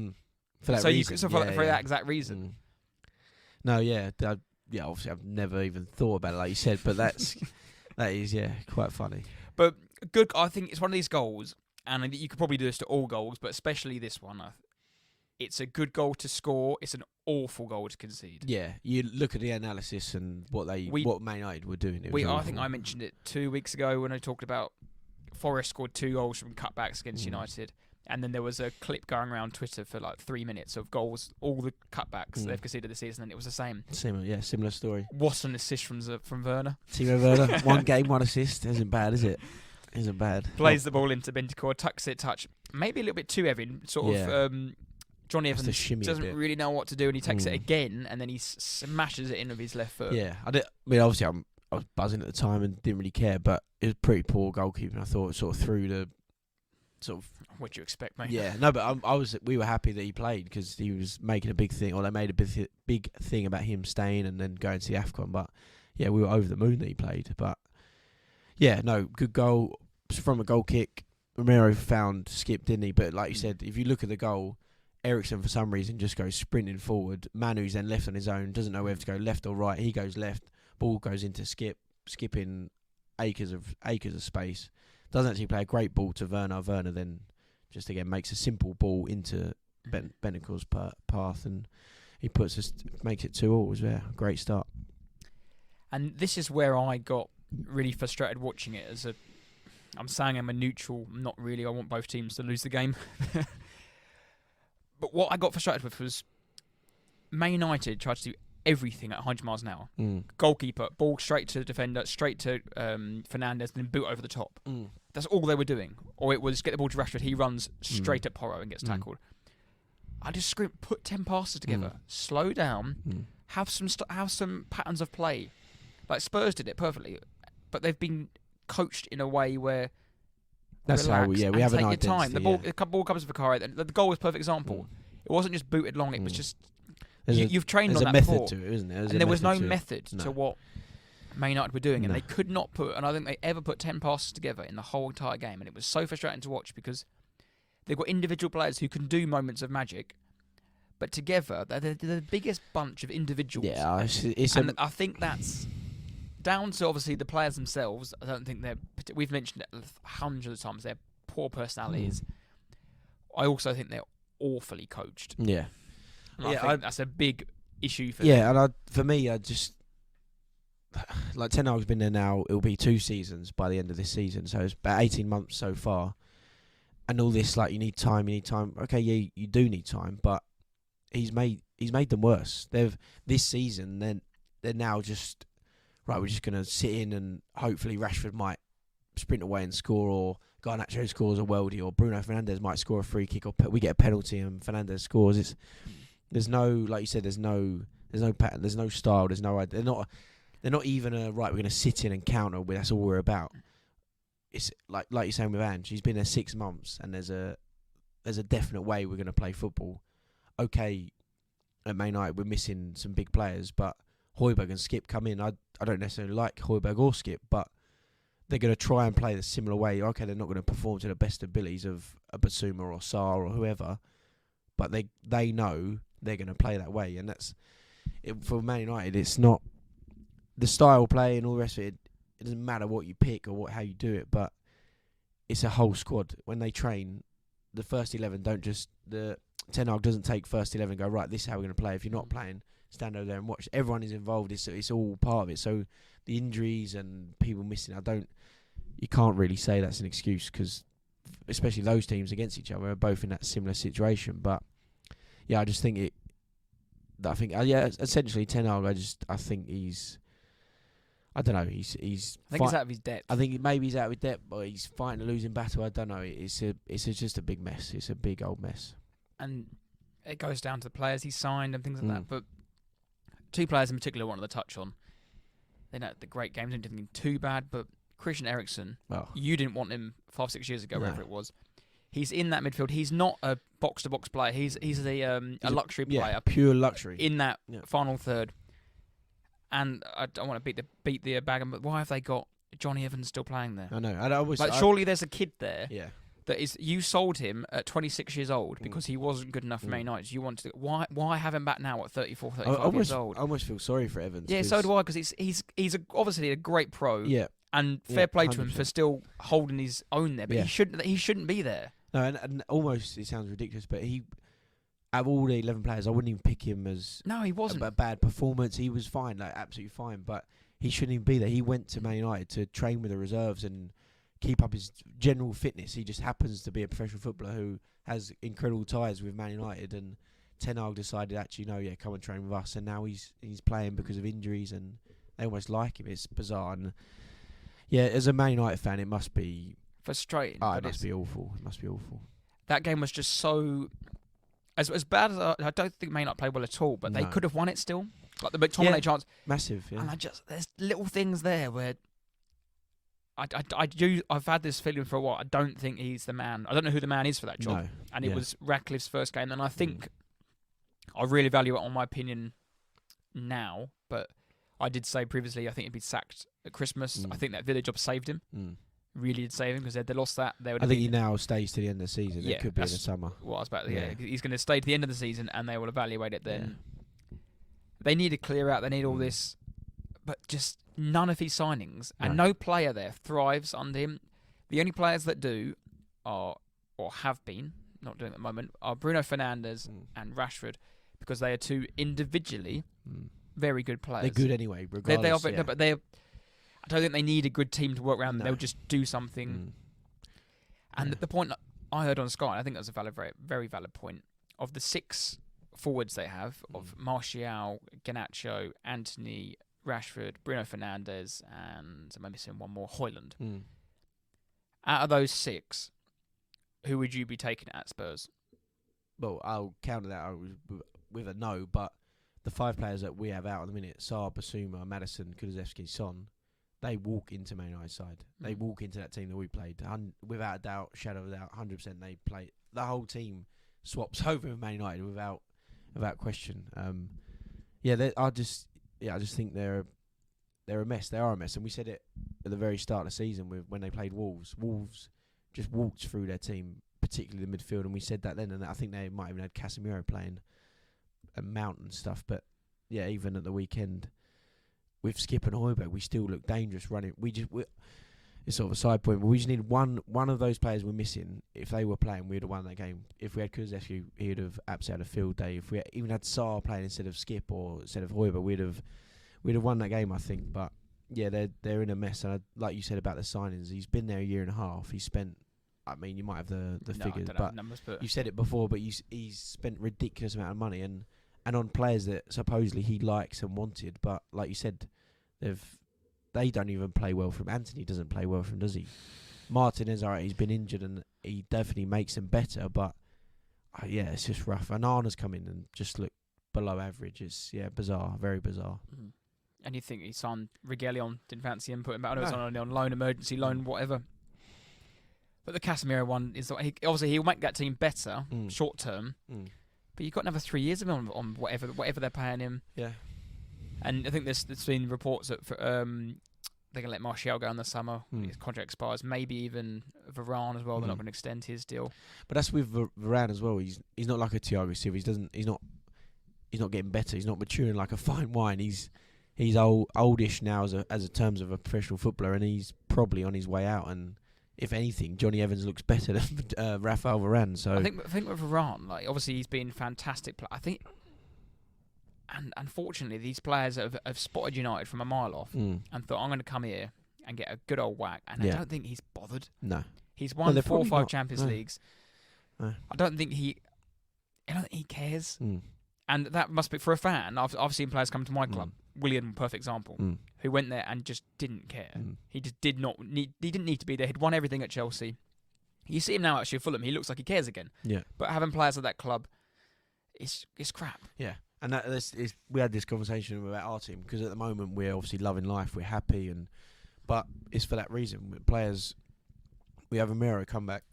For that reason. For that exact reason. No, obviously I've never even thought about it like you said, but that is quite funny. But good. I think it's one of these goals, and you could probably do this to all goals, but especially this one. It's a good goal to score. It's an awful goal to concede. Yeah, you look at the analysis and what Man United were doing. I think I mentioned it 2 weeks ago when I talked about Forest scored 2 goals from cutbacks against United, and then there was a clip going around Twitter for like 3 minutes of goals, all the cutbacks they've conceded this season, and it was the same. Similar story. What an assist from Werner. Timo Werner, 1 game, 1 assist. Isn't bad, is it? Isn't bad. Plays the ball into Bentancur, tucks it, touch. Maybe a little bit too heavy, sort of. Johnny Evans doesn't really know what to do, and he takes it again, and then he smashes it in with his left foot. Yeah, obviously I was buzzing at the time and didn't really care, but it was pretty poor goalkeeping. I thought sort of through the sort of. What do you expect, mate? Yeah, no, but we were happy that he played because he was making a big thing, or they made a big thing about him staying and then going to the AFCON. But yeah, we were over the moon that he played. But yeah, no, good goal from a goal kick. Romero found Skip, didn't he? But like you said, if you look at the goal. Ericsson, for some reason, just goes sprinting forward. Manu's then left on his own, doesn't know whether to go left or right. He goes left. Ball goes into skipping acres of space. Doesn't actually play a great ball to Werner. Werner then just again makes a simple ball into Bentancur's path, and he makes it 2-2. Was there a great start. And this is where I got really frustrated watching it. I'm saying I'm a neutral. Not really. I want both teams to lose the game. But what I got frustrated with was Man United tried to do everything at 100 miles an hour. Goalkeeper, ball straight to the defender, straight to Fernandes, then boot over the top. That's all they were doing. Or it was get the ball to Rashford, he runs straight at Porro and gets tackled. I just screamed, put 10 passes together, slow down, have some patterns of play. Like Spurs did it perfectly, but they've been coached in a way where that's how we have an identity. Time. The ball comes to Vicario. The goal was a perfect example. It wasn't just booted long. It was just you've trained on that before. There's a method to it, isn't there? And there was no method to what Man United were doing, and they could not put. And I think they ever put 10 passes together in the whole entire game, and it was so frustrating to watch because they've got individual players who can do moments of magic, but together they're the biggest bunch of individuals. Yeah, I think that's. Down to obviously the players themselves, I don't think we've mentioned it hundreds of times, they're poor personalities. I also think they're awfully coached. Yeah. And I think that's a big issue for them. Yeah, and for me, I just... Like, Ten Hag's been there now, it'll be 2 seasons by the end of this season, so it's about 18 months so far. And all this, like, you need time. Okay, yeah, you do need time, but he's made them worse. This season, they're now just... Right, we're just going to sit in and hopefully Rashford might sprint away and score, or Garnacho scores a worldie, or Bruno Fernandes might score a free kick, or we get a penalty and Fernandes scores. There's no, like you said, there's no pattern, there's no style, there's no idea. They're not even right, we're going to sit in and counter. That's all we're about. It's like you're saying with Ange, he's been there 6 months, and there's a definite way we're going to play football. Okay, at Man United we're missing some big players, but Højbjerg and Skip come in. I don't necessarily like Højbjerg or Skip, but they're going to try and play the similar way. Okay, they're not going to perform to the best abilities of a Basuma or Sarr or whoever, but they know they're going to play that way. And that's it, for Man United. It's not the style play and all the rest of it. It doesn't matter what you pick or how you do it, but it's a whole squad. When they train, the first 11 don't just... Ten Hag doesn't take first 11 and go, right, this is how we're going to play. If you're not playing... stand over there and watch. Everyone is involved. It's all part of it. So the injuries and people missing, you can't really say that's an excuse because, especially those teams against each other, are both in that similar situation. But yeah, I just think it. I think essentially Ten Hag. I think he's. I don't know. He's. I think he's out of his depth. I think maybe he's out of his depth, but he's fighting a losing battle. I don't know. It's just a big mess. It's a big old mess. And it goes down to the players he signed and things like that. But 2 players in particular I wanted to touch on. They're not the great games, didn't think too bad, but Christian Eriksen, you didn't want him 5-6 years ago, wherever it was. He's in that midfield. He's not a box-to-box player. He's a luxury player. Yeah, pure luxury. In that final third. And I don't want to beat the bag, but why have they got Johnny Evans still playing there? I know. Surely there's a kid there. Yeah. That is, you sold him at 26 years old because he wasn't good enough for Man United. You wanted to, why have him back now at 35 years old? I almost feel sorry for Evans. Yeah, so do I, because he's obviously a great pro. Yeah. And fair play to him 100%. for still holding his own there, but Yeah. he shouldn't be there. No, and almost it sounds ridiculous, but out of all the 11 players, I wouldn't even pick him as No, he wasn't. a bad performance. He was fine, like absolutely fine, but he shouldn't even be there. He went to Man United to train with the reserves and keep up his general fitness. He just happens to be a professional footballer who has incredible ties with Man United, and Ten Hag decided actually no, yeah, come and train with us, and now he's playing because of injuries, and they almost like him. It's bizarre, and yeah, as a Man United fan, it must be Frustrating. it must be awful. It must be awful. That game was just so as bad as I don't think Man United played well at all, but they No. could have won it still. Like the McTominay chance, Massive. Yeah. and there's little things there where I've had this feeling for a while. I don't think he's the man. I don't know who the man is for that job. No. And it was Ratcliffe's first game, and I think I really value it on my opinion now. But I did say previously I think he'd be sacked at Christmas. I think that Villa job saved him. Really did save him, because they lost that. They would I think he now stays to the end of the season. Yeah, It could be in the summer. Well, I was about he's going to stay to the end of the season, and they will evaluate it then. They need to clear out. They need all this, but just none of his signings, and no player there thrives under him. The only players that do are, or have been, not doing at the moment, are Bruno Fernandes and Rashford, because they are two individually very good players. They're good anyway, regardless. No, but they're. I don't think they need a good team to work around them. No. They'll just do something. And the point I heard on Sky, and I think that was a very, very valid point, of the 6 forwards they have, of Martial, Garnacho, Anthony, Rashford, Bruno Fernandes, and am I missing one more? Højlund. Out of those 6, who would you be taking at Spurs? Well, I'll counter that with a no, but the 5 players that we have out at the minute, Sarr, Basuma, Maddison, Kulusevski, Son, they walk into Man United's side. They walk into that team that we played. Without a doubt, shadow of a doubt, 100% they play. The whole team swaps over with Man United without question. I just think they're a mess. They are a mess, and we said it at the very start of the season when they played Wolves. Wolves just walked through their team, particularly the midfield, and we said that then. And I think they might have even had Casemiro playing and Mount and stuff. But yeah, even at the weekend, with Skip and Højbjerg, we still look dangerous running. It's sort of a side point, but we just need one of those players we're missing. If they were playing, we'd have won that game. If we had Kulusevski, he'd have absolutely had a field day. If we even had Sarr playing instead of Skip or instead of Højbjerg, we'd have won that game, I think. But yeah, they're in a mess. And like you said about the signings, he's been there a year and a half. He spent, I mean, you might have the figures, but numbers, you said it before. But he's spent ridiculous amount of money and on players that supposedly he likes and wanted. But like you said, they don't even play well for him. Anthony doesn't play well for him, does he? Martinez, alright, he's been injured and he definitely makes him better. But yeah, it's just rough. And Arna's come in and just looked below average. It's bizarre, very bizarre. And you think he signed Reguilon, didn't fancy him, put him back. I know it's on loan, emergency loan, whatever. But the Casemiro one is obviously he'll make that team better short term. But you've got another 3 years of him on whatever they're paying him. Yeah. And I think there's been reports that they're going to let Martial go in the summer. His contract expires. Maybe even Varane as well. They're not going to extend his deal. But that's with Varane as well. He's not like a Thiago Silva. He's not getting better. He's not maturing like a fine wine. He's oldish now as a terms of a professional footballer, and he's probably on his way out. And if anything, Johnny Evans looks better than Rafael Varane. So I think with Varane, like obviously he's been fantastic. I think, and unfortunately, these players have spotted United from a mile off and thought, I'm going to come here and get a good old whack. And I don't think he's bothered. No, he's won 4 or 5 not. Champions Leagues. No. I don't think he cares. And that must be for a fan. I've seen players come to my club. William, perfect example, who went there and just didn't care. He just did not need. He didn't need to be there. He'd won everything at Chelsea. You see him now actually at Fulham. He looks like he cares again. Yeah. But having players at that club, it's crap. Yeah. And we had this conversation about our team because at the moment we're obviously loving life. We're happy, but it's for that reason. Players, we have Amiro come back.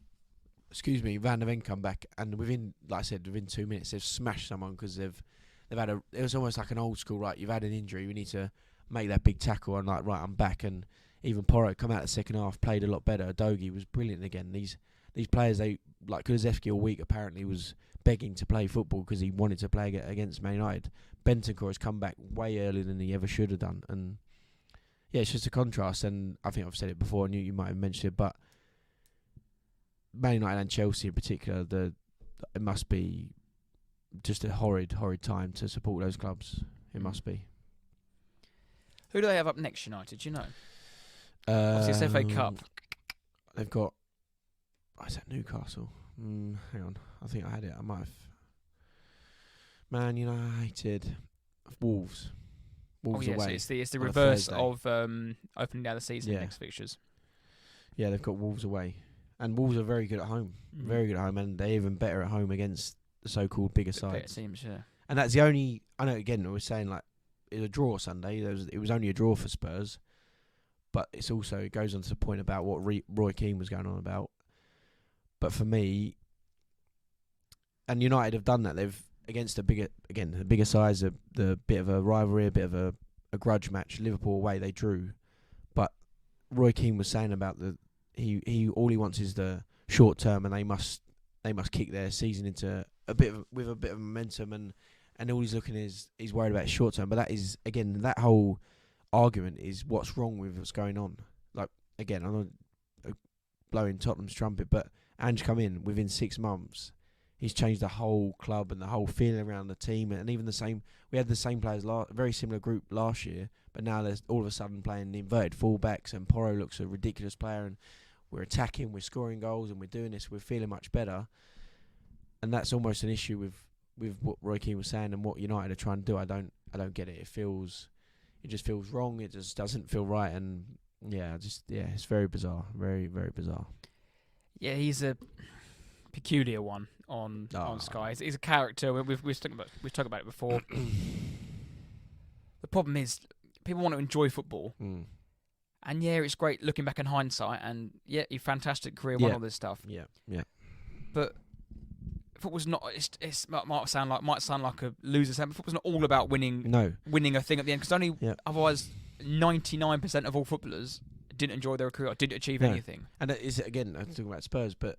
Van der Ven come back, and within 2 minutes they've smashed someone because they've had it was almost like an old school, right? You've had an injury, we need to make that big tackle, and right, I'm back. And even Porro come out the second half, played a lot better. Dogi was brilliant again. These players, they like Kulusevski all week apparently was begging to play football because he wanted to play against Man United. Bentancur has come back way earlier than he ever should have done, and it's just a contrast, and I think I've said it before, and you might have mentioned it, but Man United and Chelsea in particular, it must be just a horrid time to support those clubs. It must be. Who do they have up next, United? Do you know? Obviously, it's FA Cup. They've got. Oh, is that Newcastle? Hang on. I think I had it. I might have. Man United. Wolves. Wolves away. So it's the reverse of opening down the season next fixtures. Yeah, they've got Wolves away. And Wolves are very good at home. Very good at home. And they're even better at home against the so-called bigger sides. Better teams, yeah. And that's the only... I know, again, I was saying, like, it was a draw Sunday. It was only a draw for Spurs. But it goes on to the point about what Roy Keane was going on about. But for me... And United have done that. They've... Against the bigger sides, the bit of a rivalry, a bit of a grudge match. Liverpool away, they drew. But Roy Keane was saying about he all he wants is the short term, and they must kick their season into with a bit of momentum, and all he's looking is he's worried about short term. But that is, again, that whole argument is what's wrong with what's going on. Like, again, I'm not blowing Tottenham's trumpet, but Ange come in within 6 months. He's changed the whole club and the whole feeling around the team, and even the same. We had the same players, very similar group last year, but now there's all of a sudden playing the inverted fullbacks, and Porro looks a ridiculous player, and we're attacking, we're scoring goals, and we're doing this. We're feeling much better, and that's almost an issue with what Roy Keane was saying and what United are trying to do. I don't get it. It just feels wrong. It just doesn't feel right, and it's very bizarre, very very bizarre. Yeah, he's a peculiar one on Sky. He's a character. We've talked about it before. The problem is people want to enjoy football, and it's great looking back in hindsight. And your fantastic career, won all this stuff. Yeah. But football's not. It might sound like a loser saying, but football's not all about winning. No, winning a thing at the end, because otherwise 99% of all footballers didn't enjoy their career, or didn't achieve anything. And that is, again, I'm talking about Spurs, but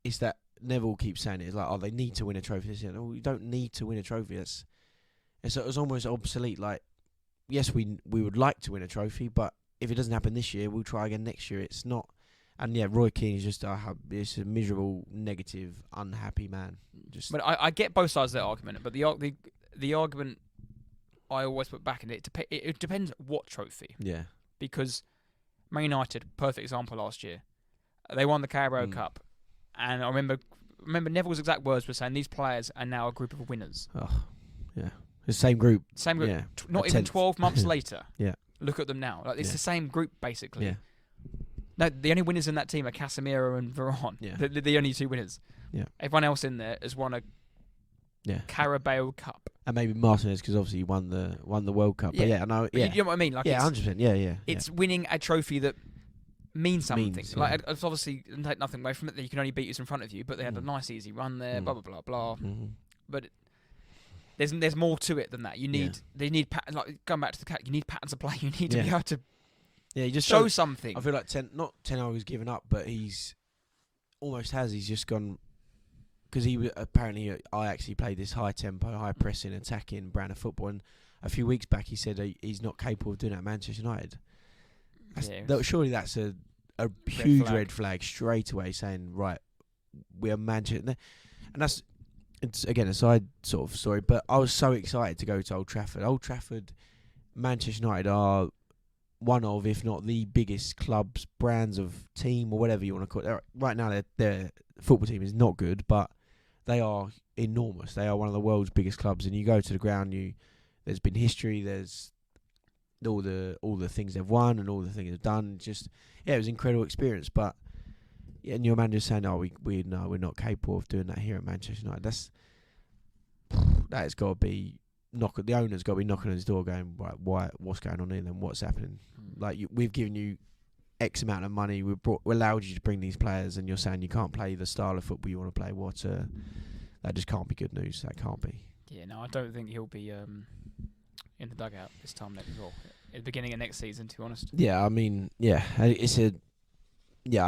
it's that Neville keeps saying it. It's like, they need to win a trophy this year. No, you don't need to win a trophy. It's almost obsolete. Like, yes, we would like to win a trophy, but if it doesn't happen this year, we'll try again next year. It's not. And Roy Keane is just it's a miserable, negative, unhappy man. But I get both sides of that argument. But the argument I always put back in it depends what trophy. Yeah. Because Man United, perfect example last year, they won the Carabao Cup. And I remember Neville's exact words were saying, these players are now a group of winners. Oh, yeah. The same group. Yeah. Not even 12 months later. Yeah. Look at them now. Like, it's the same group, basically. Yeah. No, the only winners in that team are Casemiro and Varane. Yeah. They're the only two winners. Yeah. Everyone else in there has won a Carabao Cup. And maybe Martinez, because obviously he won the World Cup. Yeah. But I know. Yeah. You know what I mean? Like, 100%. Yeah. It's winning a trophy that means something. It's obviously, take nothing away from it, that you can only beat who's in front of you, but they had a nice easy run there, blah blah blah blah. But there's more to it than that. You need going back to the cat. You need patterns of play. You need to be able to you just show something. I feel like Ten Hag's given up, but he's almost has. He's just gone, because he apparently I actually played this high tempo, high pressing, attacking brand of football, and a few weeks back he said he's not capable of doing that at Manchester United. Surely that's a huge red flag straight away, saying, right, we are Manchester. And it's again a side sort of story, but I was so excited to go to Old Trafford. Old Trafford, Manchester United are one of, if not the biggest clubs, brands of team, or whatever you want to call it. Right now their football team is not good, but they are enormous. They are one of the world's biggest clubs, and you go to the ground, there's been history, there's all the things they've won and all the things they've done. Just it was an incredible experience. But and your manager's saying, we're not capable of doing that here at Manchester United. That's got to be the owner's got to be knocking on his door, going, right, what's going on here? Then what's happening? Like, we've given you X amount of money, we allowed you to bring these players, and you're saying you can't play the style of football you want to play. That just can't be good news. That can't be. Yeah, no, I don't think he'll be in the dugout this time next at the beginning of next season, to be honest. Yeah, I mean, I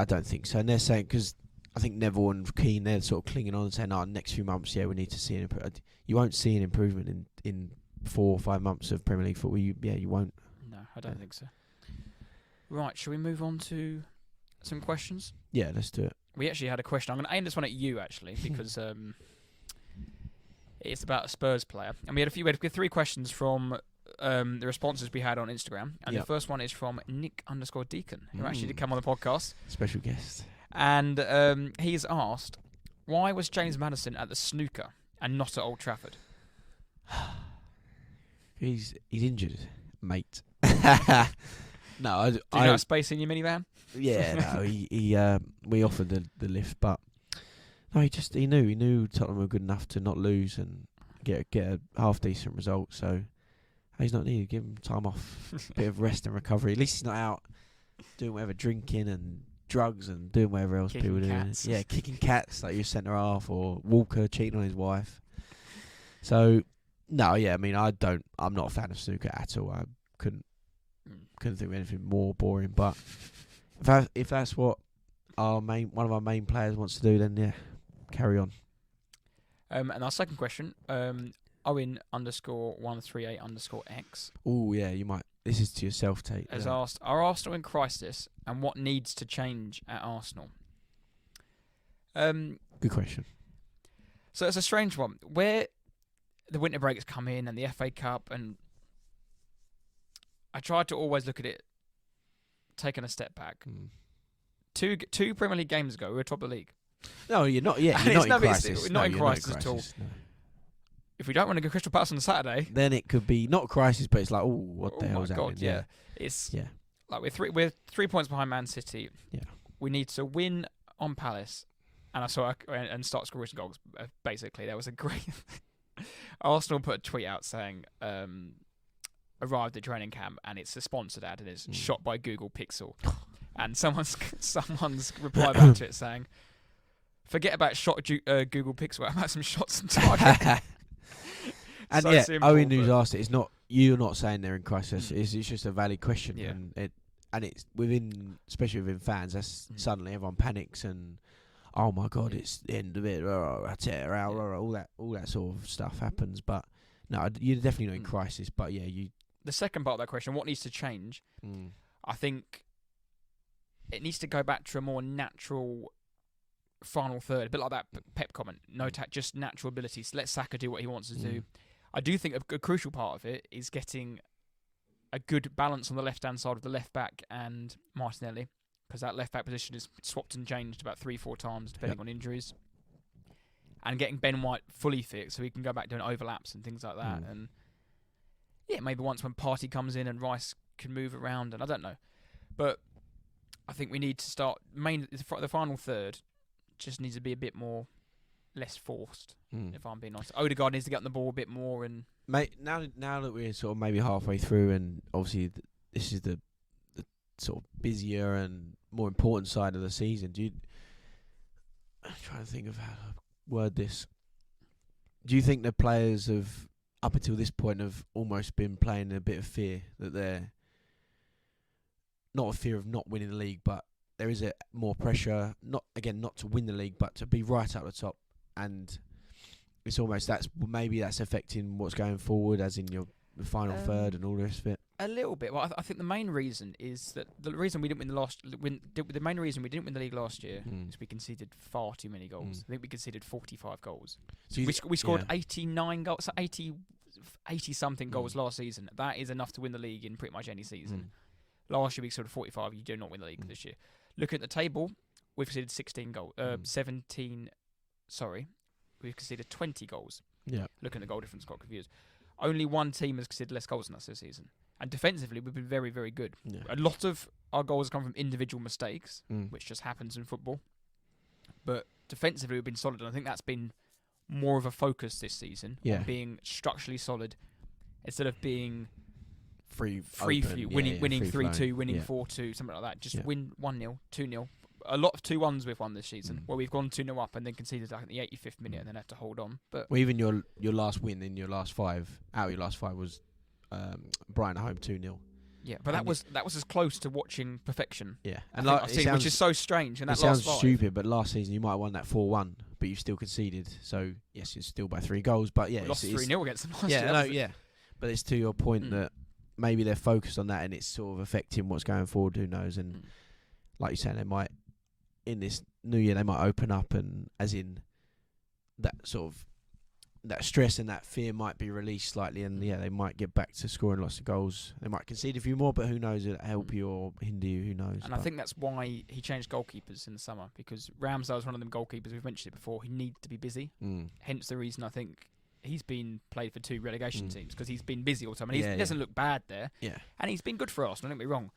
don't think so. And they're saying, because I think Neville and Keane, they're sort of clinging on and saying, next few months, we need to see an improvement. You won't see an improvement in 4 or 5 months of Premier League football. You won't. No, I don't think so. Right, shall we move on to some questions? Yeah, let's do it. We actually had a question. I'm going to aim this one at you, actually, because it's about a Spurs player. And we had 3 questions from the responses we had on Instagram. And the first one is from Nick_Deacon, who actually did come on the podcast. Special guest. And he's asked, why was James Maddison at the snooker and not at Old Trafford? He's injured, mate. No, Did you have space in your minivan? Yeah, no, he we offered the lift, but no, he knew Tottenham were good enough to not lose and get a half decent result. So he's not needed. Give him time off, bit of rest and recovery. At least he's not out doing whatever, drinking and drugs and doing whatever else kicking people cats. do. Yeah, kicking cats like your centre half or Walker cheating on his wife. So no, yeah, I mean I'm not a fan of snooker at all. I couldn't think of anything more boring. But if that's what one of our main players wants to do, then yeah, carry on. And our second question, Owen_138_X. Oh yeah, you might. This is to yourself, Tate. Has asked, are Arsenal in crisis, and what needs to change at Arsenal? Good question. So it's a strange one. Where the winter breaks come in and the FA Cup, and I tried to always look at it, taking a step back. Two Premier League games ago, we were top of the league. No, you're not yet. You're not in crisis. We're not in crisis at all. No. If we don't want to go Crystal Palace on Saturday, then it could be not a crisis, but it's like, what the hell's happening? Yeah. It's like we're 3 points behind Man City. Yeah, we need to win on Palace, and and start scoring goals. Basically, there was a great Arsenal put a tweet out saying arrived at training camp, and it's a sponsored ad, and it's shot by Google Pixel, and someone's replied back to it saying, forget about Google Pixel, how about some shots on target? And so yeah, simple, Owen who's asked it, you're not saying they're in crisis. It's just a valid question, Yeah. and it's especially within fans. That's suddenly everyone panics and oh my god, it's the end of it. That's it. All that sort of stuff happens. But no, you're definitely not in crisis. But yeah, The second part of that question, what needs to change? I think it needs to go back to a more natural final third, a bit like that Pep comment. Just natural abilities. Let Saka do what he wants to do. I do think a crucial part of it is getting a good balance on the left-hand side of the left-back and Martinelli, because that left-back position is swapped and changed about 3-4 times depending on injuries. And getting Ben White fully fit so he can go back doing overlaps and things like that. And yeah, maybe once when Partey comes in and Rice can move around, and I don't know. But I think we need to start, the final third just needs to be a bit more less forced, if I'm being honest. Odegaard needs to get on the ball a bit more. And mate, now that we're sort of maybe halfway through, and obviously this is the sort of busier and more important side of the season, I'm trying to think of how to word this. Do you think the players have, up until this point, have almost been playing a bit of fear that they're not a fear of not winning the league, but there is a more pressure, not to win the league, but to be right up the top, and it's almost that's affecting what's going forward, as in your final third and all the rest of it. A little bit. Well, I think the main reason is that the reason we didn't win the main reason we didn't win the league last year is we conceded far too many goals. I think we conceded 45 goals. So we scored 89 goals, so 80 something goals last season. That is enough to win the league in pretty much any season. Last year we scored 45. You do not win the league this year. Looking at the table, we've conceded 16 goals. 17. Sorry, we've conceded 20 goals. Yeah. Looking at the goal difference, got confused. Only one team has conceded less goals than us this season. And defensively, we've been very, very good. Yeah. A lot of our goals come from individual mistakes, which just happens in football. But defensively, we've been solid. And I think that's been more of a focus this season, on being structurally solid instead of being free winning 3-2, winning 4-2, something like that. Just win 1-0, 2-0. A lot of 2-1s we've won this season, where we've gone 2-0 up and then conceded in the 85th minute and then had to hold on. But even your last win in your last five, was Brighton at home 2-0. Yeah, but that was as close to watching perfection. Yeah, and which is so strange. And that sounds stupid, but last season you might have won that 4-1, but you still conceded. So yes, it's still by 3 goals. But yeah, we lost 3-0 against them last year. But it's to your point that maybe they're focused on that and it's sort of affecting what's going forward. Who knows? And like you're saying, they might in this new year they might open up, and as in that sort of that stress and that fear might be released slightly, and they might get back to scoring lots of goals. They might concede a few more, but who knows? It'll help you or hinder you. Who knows? And I think that's why he changed goalkeepers in the summer, because Ramsdale's one of them goalkeepers. We've mentioned it before. He needs to be busy. Hence the reason I think he's been played for 2 relegation teams, because he's been busy all the time. And he doesn't look bad there. Yeah. And he's been good for Arsenal, don't get me wrong.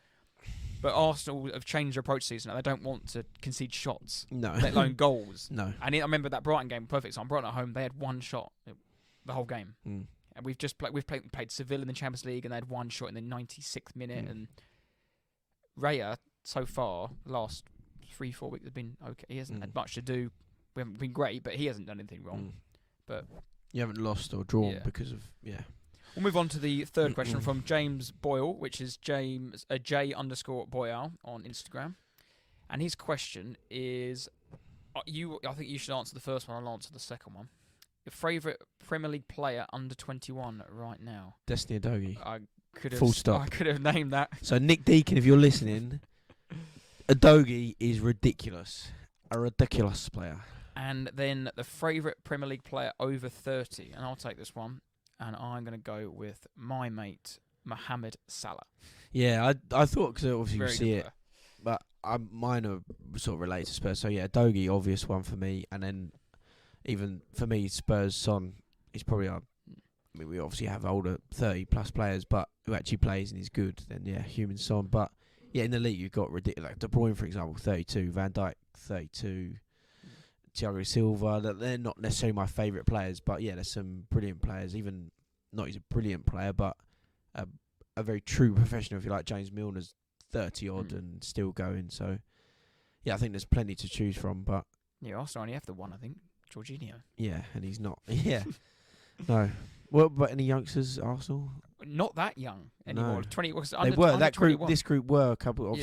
But Arsenal have changed their approach this season. They don't want to concede shots, let alone goals. No. And I remember that Brighton game, perfect example. Brighton at home, they had 1 shot the whole game. And we've just played Seville in the Champions League, and they had 1 shot in the 96th minute. And Raya, so far, the last 3-4 weeks have been okay. He hasn't had much to do. We haven't been great, but he hasn't done anything wrong. But you haven't lost or drawn because of We'll move on to the third question from James Boyle, which is J_Boyle on Instagram. And his question is, I think you should answer the first one, I'll answer the second one. Your favourite Premier League player under 21 right now? Destiny Udogie. Full stop. I could have named that. So Nick Deacon, if you're listening, Udogie is ridiculous. A ridiculous player. And then the favourite Premier League player over 30, and I'll take this one. And I'm going to go with my mate, Mohamed Salah. Yeah, I thought, because obviously Very you see it, player. but mine are sort of related to Spurs. So yeah, Udogie, obvious one for me. And then even for me, Spurs, Son, he's probably we obviously have older 30-plus players, but who actually plays and is good. Then yeah, human Son. But yeah, in the league you've got ridiculous, like De Bruyne, for example, 32, Van Dijk, 32. Thiago Silva, they're not necessarily my favourite players, but yeah, there's some brilliant players. Even not he's a brilliant player, but a very true professional, if you like. James Milner's 30 odd and still going. So yeah, I think there's plenty to choose from. But yeah, Arsenal only have the one, I think, Jorginho. Yeah, and he's not. Yeah, no. Well, but any youngsters, Arsenal? Not that young anymore. No. 20. They under, were that 21. group. This group were a couple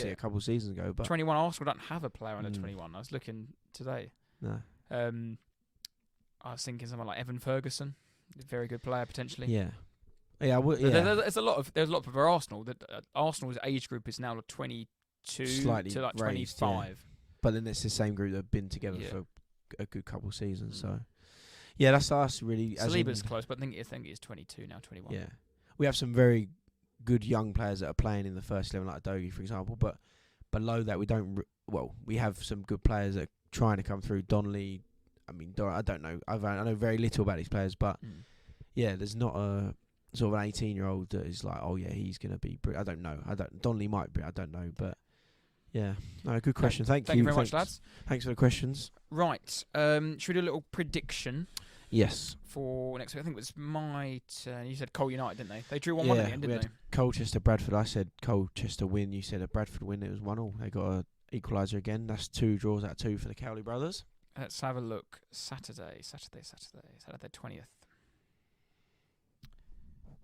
seasons ago. But 21 Arsenal don't have a player under 21. I was looking today. No. I was thinking someone like Evan Ferguson, very good player potentially. Yeah. Yeah. There's a lot for Arsenal. That Arsenal's age group is now like 22 slightly to like raised, 25. Yeah. But then it's the same group that have been together for a good couple of seasons. So yeah, that's us really. Saliba's close, but I think it's 22 now, 21. Yeah, we have some very good young players that are playing in the first 11, like Udogie, for example. But below that, we don't. We have some good players that are trying to come through. Donnelly, I mean, I don't know. I know very little about these players, but yeah, there's not a sort of an 18-year-old that is like, oh yeah, he's gonna be. I don't know. Donnelly might be. I don't know, but yeah, no, good question. Thank you very much, lads. Thanks for the questions. Right, should we do a little prediction? Yes. For next week, I think it was my turn. You said Cole United, didn't they? They drew 1-1 at the end, didn't they? Colchester, Bradford. I said Colchester win. You said a Bradford win. It was 1-1. They got a equaliser again. That's 2 draws out of 2 for the Cowley brothers. Let's have a look. Saturday 20th.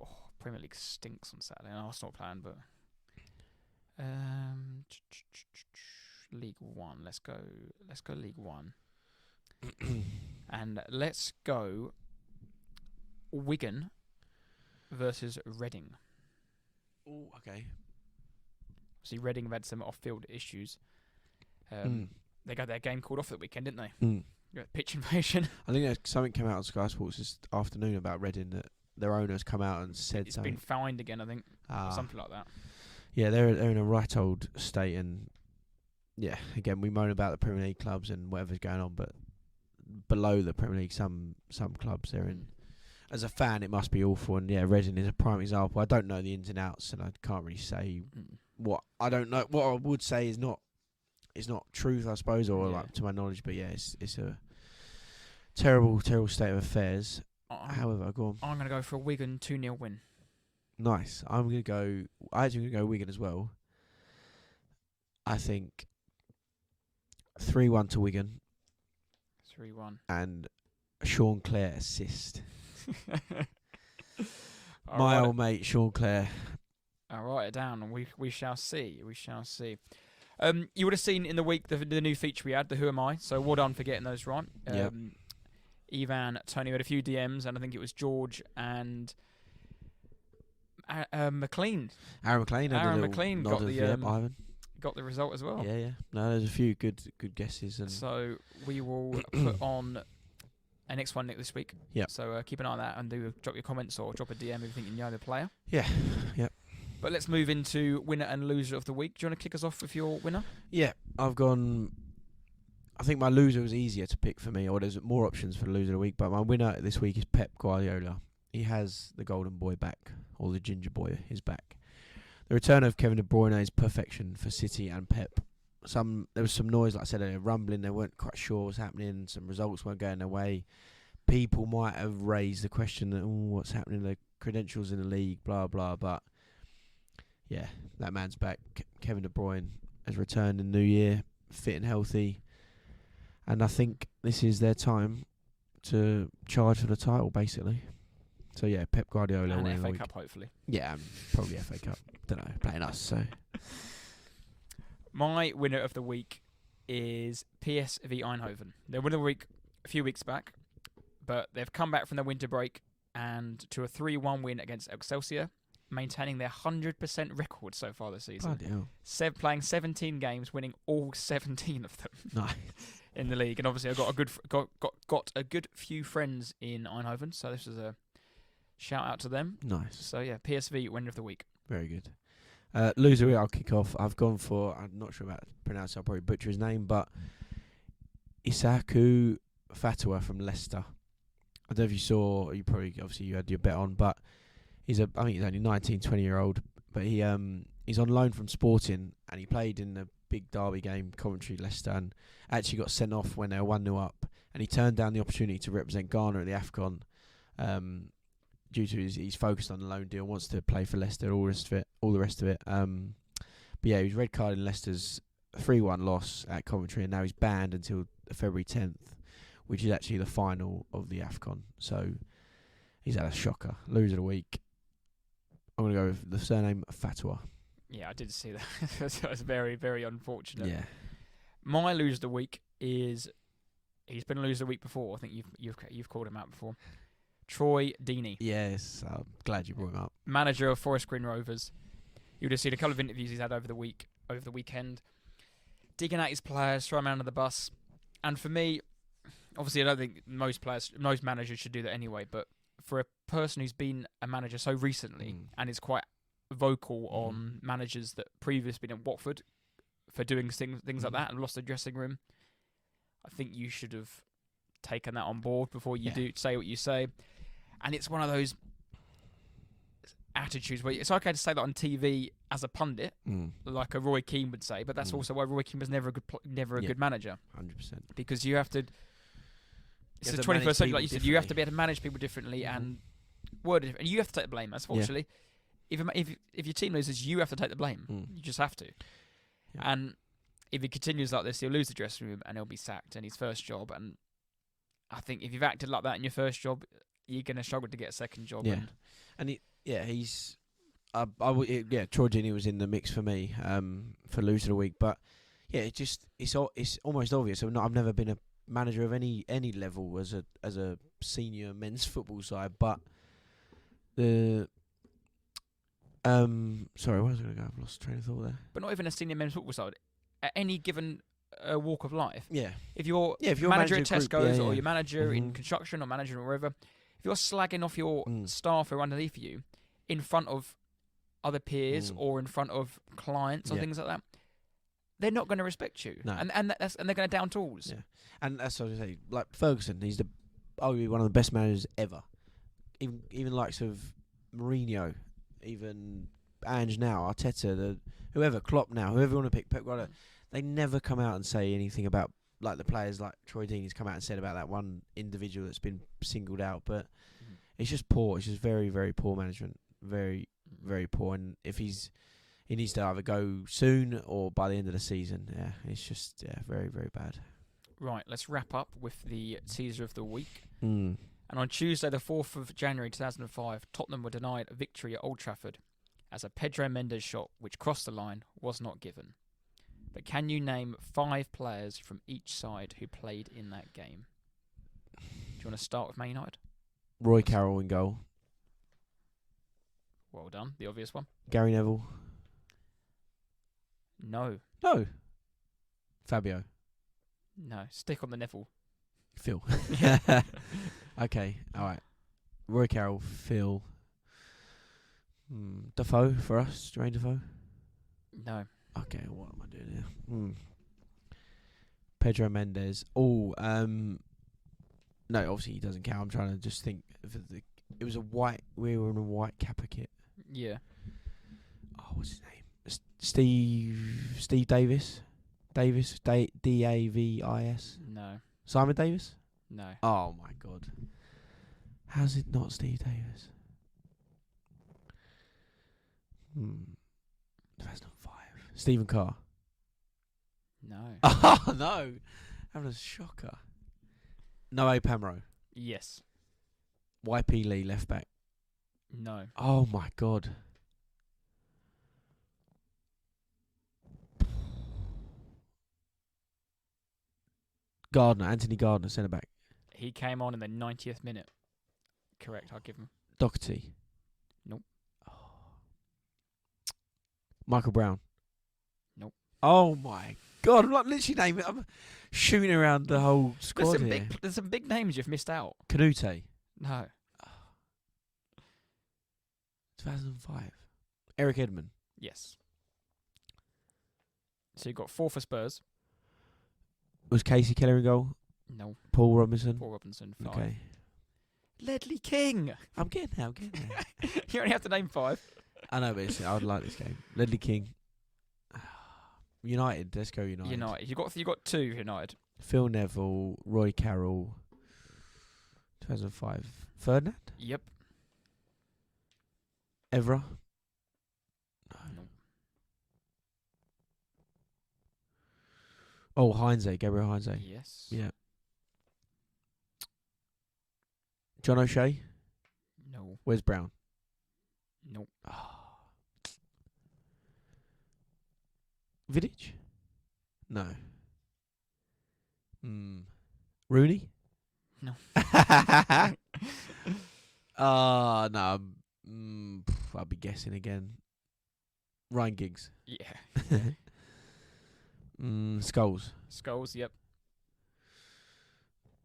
Oh, Premier League stinks on Saturday. And Arsenal playing, but League One. Let's go League One. And let's go Wigan versus Reading. Oh, okay. See, Reading have had some off-field issues. They got their game called off that weekend, didn't they? Pitch invasion. I think something came out on Sky Sports this afternoon about Reading, that their owners come out and said it's something. Been fined again, I think, or something like that. Yeah, they're in a right old state, and yeah, again, we moan about the Premier League clubs and whatever's going on, but below the Premier League, some clubs they're in. As a fan, it must be awful, and yeah, Reading is a prime example. I don't know the ins and outs, and I can't really say what I don't know. What I would say is not truth, I suppose, or like to my knowledge. But yeah, it's a terrible state of affairs. However, go on. I'm going to go for a Wigan 2-0 win. Nice. I'm actually going to go Wigan as well. I think 3-1 to Wigan. 3-1. And Sean Clare assist. My old mate Sean Clare. I'll write it down, and we shall see. We shall see. You would have seen in the week the new feature we had, the Who Am I? So well done for getting those right. Ivan, Tony, we had a few DMs, and I think it was George and McLean. Aaron McLean. Had Aaron a little McLean nod got of, the yep, Ivan. got the result as well. Yeah, yeah. No, there's a few good guesses. And So we will put on a next one this week. Yep. So keep an eye on that and drop your comments or drop a DM if you think you know the player. Yeah. Yep. But let's move into winner and loser of the week. Do you want to kick us off with your winner? Yeah, I've gone. I think my loser was easier to pick for me, or there's more options for the loser of the week. But my winner this week is Pep Guardiola. He has the golden boy back, or the ginger boy is back. The return of Kevin De Bruyne is perfection for City and Pep. There was some noise, like I said earlier, rumbling. They weren't quite sure what was happening. Some results weren't going their way. People might have raised the question that, what's happening? The credentials in the league, blah blah. But yeah, that man's back. Kevin De Bruyne has returned in the new year, fit and healthy, and I think this is their time to charge for the title, basically. So yeah, Pep Guardiola And winning the FA week. Cup, hopefully. Yeah, probably FA Cup. Don't know, playing us. So My winner of the week is PSV Eindhoven. They won the week a few weeks back, but they've come back from their winter break and to a 3-1 win against Excelsior, maintaining their 100% record so far this season. bloody hell. Playing 17 games, winning all 17 of them Nice. in the league. And obviously, I got a good few friends in Eindhoven, so this is a shout out to them. Nice. So yeah, PSV winner of the week. Very good. Loser, I'll kick off. I've gone for, I'm not sure about pronouncing, I'll probably butcher his name, but Isaku Fatwa from Leicester. I don't know if you saw, obviously you had your bet on, but I think he's only 19, 20-year-old, but he's on loan from Sporting, and he played in the big derby game, Coventry-Leicester, and actually got sent off when they were 1-0 up, and he turned down the opportunity to represent Ghana at the AFCON, due to he's focused on the loan deal, wants to play for Leicester, all the rest of it. But yeah, he was red carded in Leicester's 3-1 loss at Coventry, and now he's banned until February 10th, which is actually the final of the AFCON. So he's had a shocker. Loser of the week. I'm going to go with the surname Fatwa. Yeah, I did see that. That's very, very unfortunate. Yeah. My loser of the week is, he's been a loser of the week before. I think you've called him out before. Troy Deeney. Yes, I'm glad you brought him up. Manager of Forest Green Rovers. You would have seen a couple of interviews he's had over the weekend, digging at his players, throwing them under the bus. And for me, obviously, I don't think most managers should do that anyway. But for a person who's been a manager so recently and is quite vocal on managers that previously been at Watford for doing things like that and lost the dressing room, I think you should have taken that on board before you do say what you say. And it's one of those attitudes where it's okay to say that on TV as a pundit, like a Roy Keane would say, but that's also why Roy Keane was never a good manager. 100%. Because you have to. It's the to 21st manage century, like you said. You have to differently. be able to manage people differently and word it, and you have to take the blame. Unfortunately, if your team loses, you have to take the blame. You just have to. Yeah. And if he continues like this, he'll lose the dressing room and he'll be sacked in his first job. And I think if you've acted like that in your first job, you're going to struggle to get a second job. Yeah, he's. Troy Deeney was in the mix for me for loser of the week, but yeah, it's almost obvious. I've never been a manager of any level as a senior men's football side, but the sorry, where was I going to go? I've lost train of thought there. But not even a senior men's football side. At any given walk of life, if you're manager manager at group, Tesco's or you're manager in construction or manager or wherever, if you're slagging off your staff who are underneath you in front of other peers or in front of clients or things like that, they're not going to respect you. No. And they're going to down tools. Yeah. And that's what I say. Like Ferguson, he's arguably one of the best managers ever. Even likes of Mourinho, even Ange now, Arteta, whoever, Klopp now, whoever you want to pick, Pep Guardiola, they never come out and say anything about like the players like Troy Deeney's come out and said about that one individual that's been singled out. But it's just poor. It's just very, very poor management. Very, very poor. And if he needs to either go soon or by the end of the season. Yeah, it's just very, very bad. Right, let's wrap up with the teaser of the week. And on Tuesday, the 4th of January 2005, Tottenham were denied a victory at Old Trafford as a Pedro Mendes shot, which crossed the line, was not given. But can you name 5 players from each side who played in that game? Do you want to start with Man United? Roy Carroll in goal. Well done. The obvious one. Gary Neville. No. No. Fabio. No. Stick on the Neville. Phil. Okay. All right. Roy Carroll. Phil. Defoe for us. Jermaine Defoe. No. Okay. What am I doing here? Pedro Mendes. Oh. No. Obviously he doesn't count. I'm trying to just think. It was a white. We were in a white Kappa kit. Yeah. Oh, what's his name? Steve Davis. Davis. No. Simon Davis. No. Oh my God. How's it not Steve Davis? 2005. Stephen Carr. No. Oh no. That was a shocker. Noé Pamro. Yes. YP Lee left back. No. Oh my God. Anthony Gardner, centre back. He came on in the 90th minute. Correct, I'll give him. Doherty. Nope. Oh. Michael Brown. Nope. Oh my God! I'm like literally naming. I'm shooting around the whole squad here. There's some big names you've missed out. Canute. No. 2005. Eric Edmond. Yes. So you got 4 for Spurs. Was Casey Keller in goal? No. Paul Robinson. Paul Robinson. 5. Okay. Ledley King. I'm getting there. You only have to name 5. I know, but I would like this game. Ledley King. United. Let's go United. United. You got 2 United. Phil Neville, Roy Carroll. 2005. Ferdinand. Yep. Evra. No. Oh, Heinze. Gabriel Heinze. Yes. Yeah. John O'Shea. No. Where's Brown? Nope. Vidic? No. Rooney? No. No. I'll be guessing again. Ryan Giggs. Yeah. Scholes. Scholes, yep.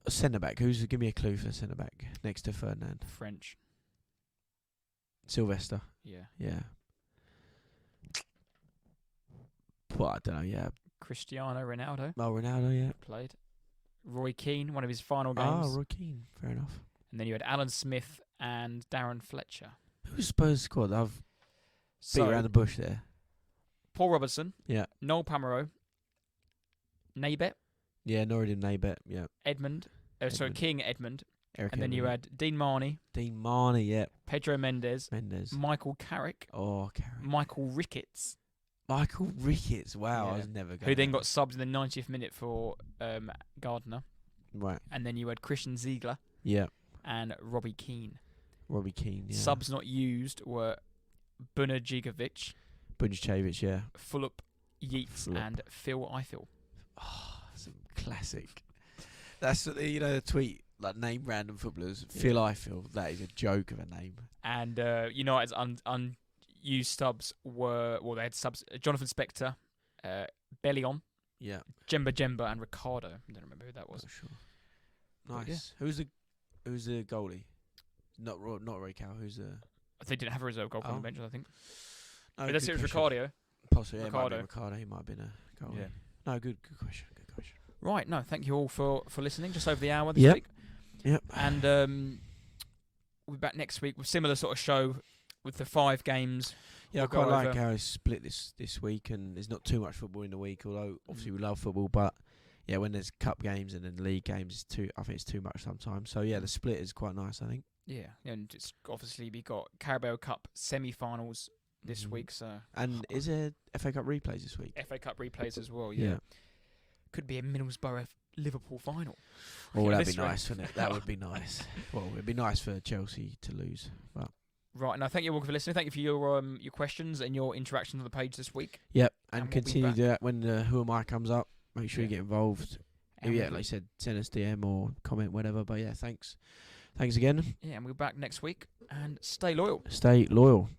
A centre back. Give me a clue for the centre back next to Ferdinand. French. Sylvester. Yeah. Yeah. But I don't know. Yeah. Cristiano Ronaldo. Oh, Ronaldo. Yeah. Played. Roy Keane, one of his final games. Oh, Roy Keane. Fair enough. And then you had Alan Smith and Darren Fletcher. Who's Spurs squad? I've beat around the bush there. Paul Robertson. Yeah. Noel Pamereau. Naybet. Yeah, Norridin Naybet. Yeah. Edmund. So King Edmund. Eric and then you had Dean Marnie. Dean Marnie, yeah. Pedro Mendes. Michael Carrick. Oh, Carrick. Michael Ricketts. Michael Ricketts. Wow, Yeah. I was never going. Who then got subbed in the 90th minute for Gardner. Right. And then you had Christian Ziegler. Yeah. And Robbie Keane. Robbie Keane, yeah. Subs not used were Bunadjigovic. Bunjacevic, yeah. Fulop Yeats and Phil Eiffel. Oh, that's a classic. That's the tweet, like name random footballers. Phil Eiffel, that is a joke of a name. And United's unused subs were, they had subs, Jonathan Spector, Bellion, yeah, Jemba and Ricardo. I don't remember who that was. Oh, sure. Nice. Yeah. Who's the goalie? Not Roy Cow. Who's the? They didn't have a reserve goalkeeper on the bench, I think. No, Unless it was Ricardo. Possibly, yeah, Ricardo. Ricardo. He might have been a goalie. Yeah. No, good question. Right, no, thank you all for listening. Just over the hour this week. Yep. And we'll be back next week with similar sort of show with the 5 games. Yeah, I quite like how it's split this week, and there's not too much football in the week. Although obviously we love football, but yeah, when there's cup games and then league games, I think it's too much sometimes. So yeah, the split is quite nice, I think. Yeah, and it's obviously we got Carabao Cup semi-finals this week. So and is there FA Cup replays this week? FA Cup replays as well. Yeah. Could be a Middlesbrough Liverpool final. Oh, that'd be nice, wouldn't it? That would be nice. Well, it'd be nice for Chelsea to lose. But right, now thank you all for listening. Thank you for your questions and your interaction on the page this week. Yep, and continue to do that when the Who Am I comes up. Make sure you get involved. And like I said, send us DM or comment, whatever. But yeah, thanks again. Yeah, and we're back next week. And stay loyal. Stay loyal.